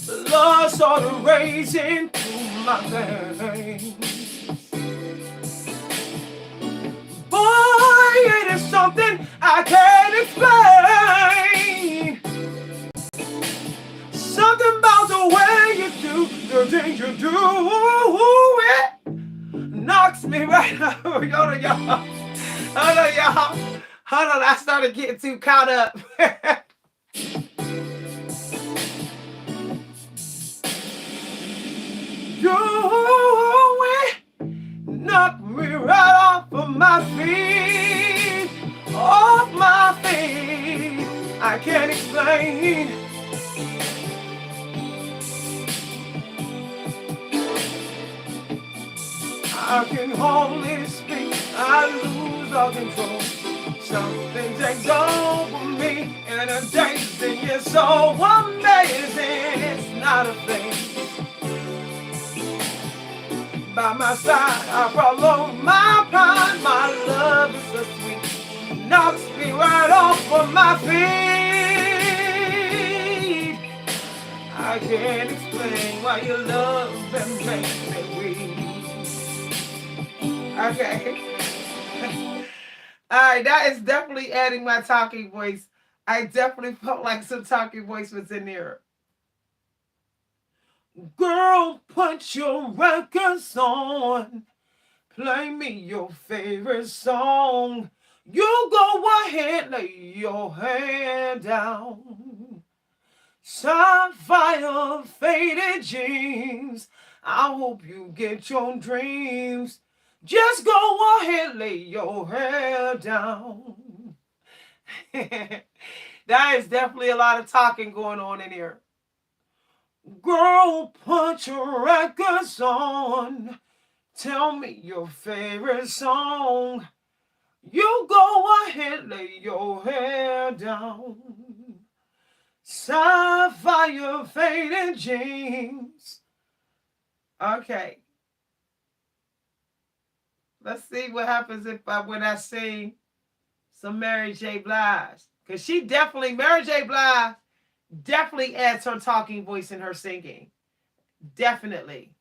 The love started racing through my veins. Boy, it is something I can't explain. Something about the way you do the things you do, it knocks me right out. Hold on, y'all. Hold on, I started getting too caught up. You knock me I can hardly speak, I lose all control. Something takes over me, and a dancing is so amazing. It's not a thing. By my side, I follow my pride. My love is so sweet, knocks me right off of my feet. I can't explain why your love and makes me weak. Okay. All right, that is definitely adding my talking voice. I definitely felt like some talking voice was in there. Girl, put your records on. Play me your favorite song. You go ahead, lay your head down. Sapphire faded jeans. I hope you get your dreams. Just go ahead, lay your hair down. That is definitely a lot of talking going on in here. Girl, put your records on. Tell me your favorite song. You go ahead, lay your hair down. Sapphire faded jeans. Okay. Let's see what happens when I sing some Mary J. Blige. Because Mary J. Blige definitely adds her talking voice in her singing. Definitely.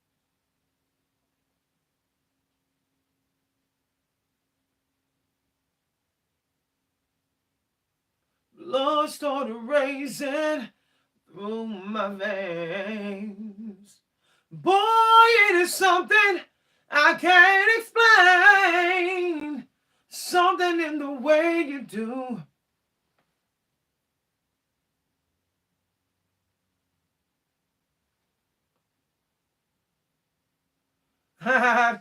Blood started racing through my veins. Boy, it is something I can't explain. Something in the way you do.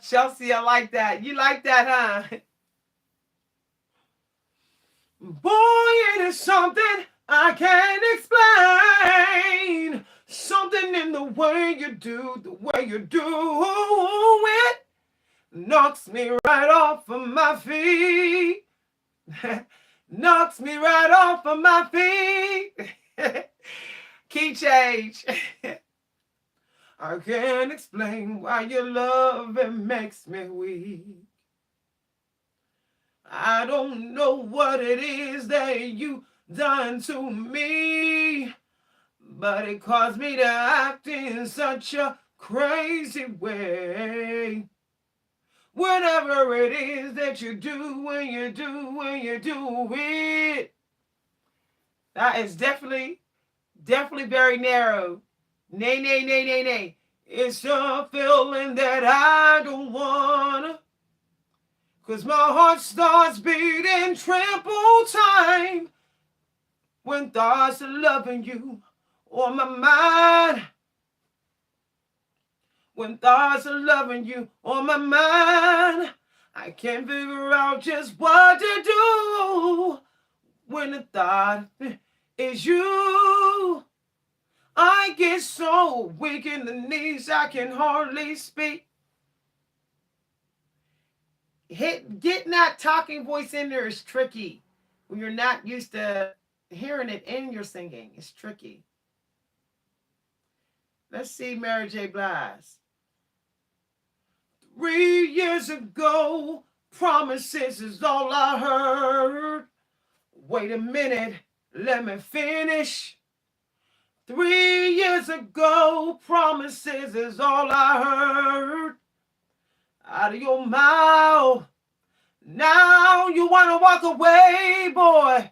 Chelsea, I like that. You like that, huh? Boy, it is something I can't explain. Something in the way you do it knocks me right off of my feet. Knocks me right off of my feet. Key change. I can't explain why your love it makes me weak. I don't know what it is that you done to me, but it caused me to act in such a crazy way. Whatever it is that you do when you do it, that is definitely very narrow. Nay. It's a feeling that I don't wanna. 'Cause my heart starts beating triple time when thoughts of loving you on my mind. When thoughts of loving you on my mind, I can't figure out just what to do when the thought is you. I get so weak in the knees I can hardly speak. Getting that talking voice in there is tricky when you're not used to hearing it in your singing. It's tricky. Let's see Mary J. Blige. 3 years ago, promises is all I heard. Wait a minute, let me finish. 3 years ago, promises is all I heard. Out of your mouth. Now you want to walk away, boy,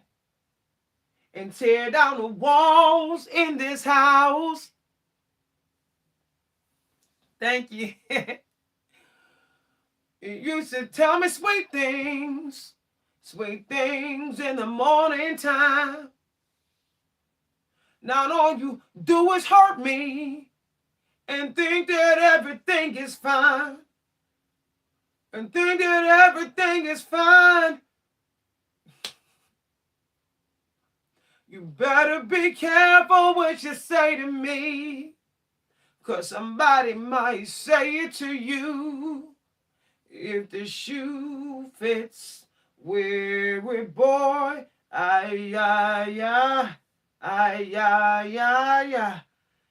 and tear down the walls in this house. Thank you. You used to tell me sweet things in the morning time. Now all you do is hurt me and think that everything is fine. And think that everything is fine. You better be careful what you say to me, 'cause somebody might say it to you. If the shoe fits, wear it, boy. Ay, ay, ay, ay, ay, ay, ay.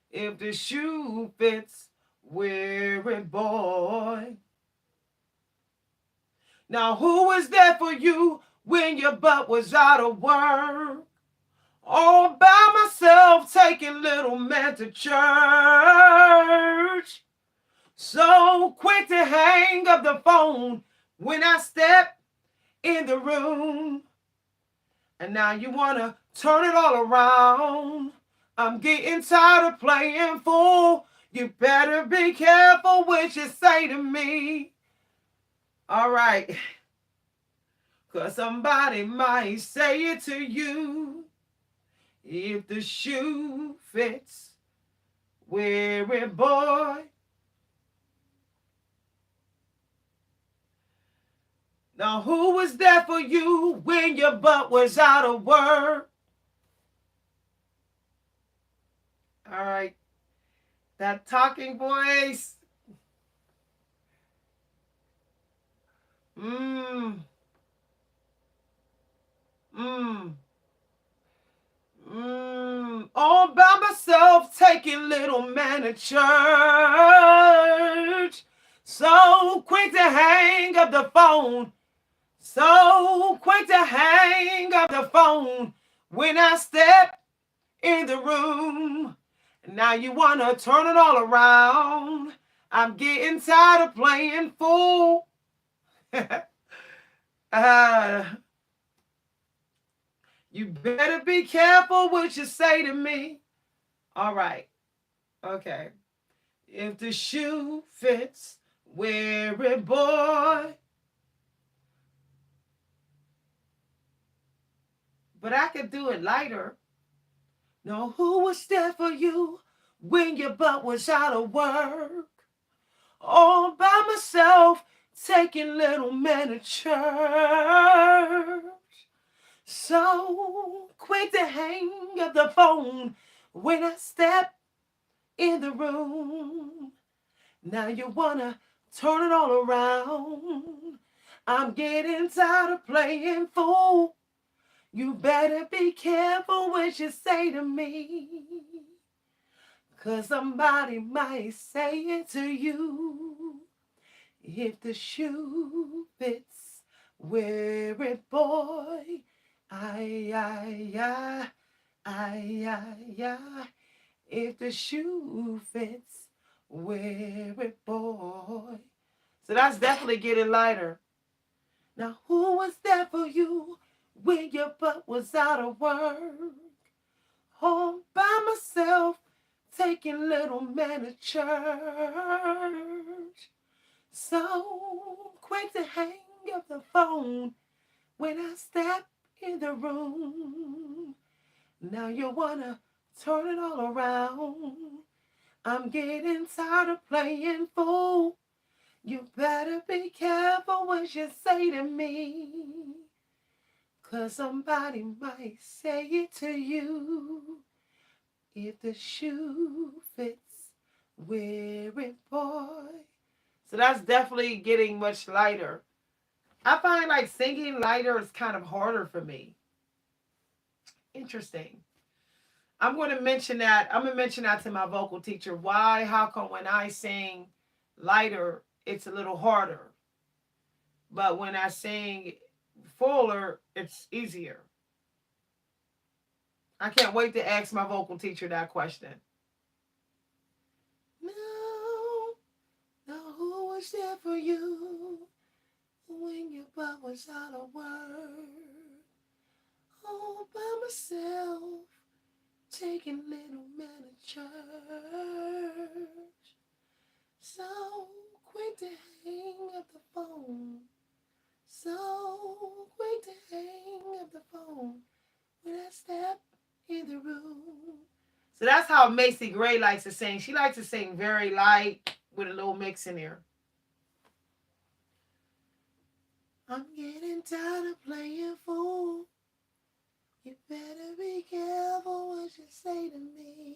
If the shoe fits, wear it, boy. Now, who was there for you when your butt was out of work? All by myself, taking little man to church. So quick to hang up the phone when I step in the room. And now you want to turn it all around. I'm getting tired of playing fool. You better be careful what you say to me. All right. 'Cause somebody might say it to you. If the shoe fits, wear it, boy. Now, who was there for you when your butt was out of work? All right. That talking voice. All by myself, taking little man to church. So quick to hang up the phone. So quick to hang up the phone when I step in the room. Now you want to turn it all around. I'm getting tired of playing fool. You better be careful what you say to me. All right. Okay. If the shoe fits, wear it, boy. But I could do it lighter. No, who was there for you when your butt was out of work? All by myself, taking little man to church. So quick to hang up the phone when I step in the room. Now you wanna turn it all around. I'm getting tired of playing fool. You better be careful what you say to me, 'cause somebody might say it to you. If the shoe fits, wear it, boy. Ay, ay, ay, ay, ay, ay. If the shoe fits, wear it, boy. So that's definitely getting lighter. Now, who was there for you when your butt was out of work? All by myself, taking little man to church. So quick to hang up the phone when I step in the room. Now you wanna turn it all around. I'm getting tired of playing fool. You better be careful what you say to me, 'cause somebody might say it to you. If the shoe fits, wear it, boy. So that's definitely getting much lighter. I find like singing lighter is kind of harder for me. Interesting. I'm going to mention that. I'm going to mention that to my vocal teacher. Why? How come when I sing lighter, it's a little harder? But when I sing fuller, it's easier. I can't wait to ask my vocal teacher that question. No, no, who was there for you when your butt was out of work? All by myself, taking little man to church. So quick to hang up the phone. So quick to hang up the phone when I step in the room. So that's how Macy Gray likes to sing. She likes to sing very light with a little mix in there. I'm getting tired of playing fool. You better be careful what you say to me,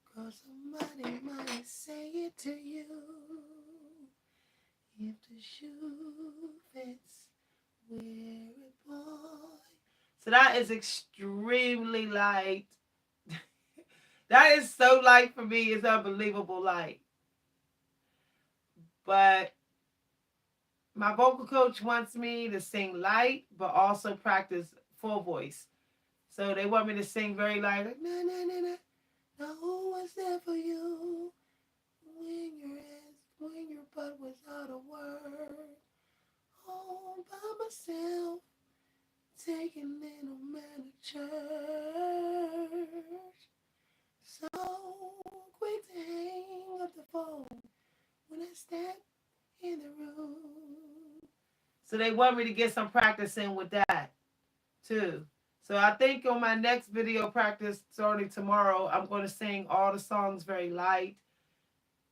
'cause somebody might say it to you. If the shoe fits, wear it, boy. So that is extremely light. That is so light for me. It's unbelievable light. But my vocal coach wants me to sing light, but also practice full voice. So they want me to sing very light, like, na na na na. Now who was there for you when your butt was out of work? All by myself, taking little man to church. So quick to hang up the phone when I step in the room. So they want me to get some practice in with that too. So I think on my next video practice starting tomorrow, I'm going to sing all the songs very light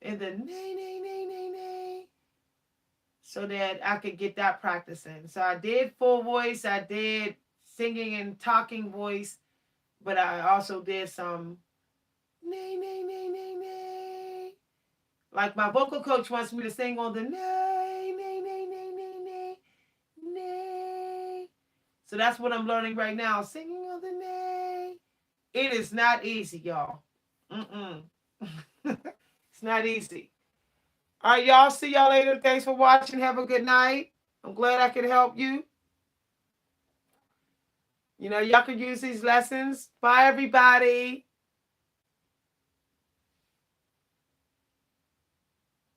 and then nay, nay, nay, nay, nay, so that I could get that practice in. So I did full voice, I did singing and talking voice, but I also did some nay, nay, nay, nay, nay. Like my vocal coach wants me to sing on the nay, nay, nay, nay, nay, nay, nay. So that's what I'm learning right now, singing on the nay. It is not easy, y'all. It's not easy. All right, y'all. See y'all later. Thanks for watching. Have a good night. I'm glad I could help you. You know, y'all could use these lessons. Bye, everybody.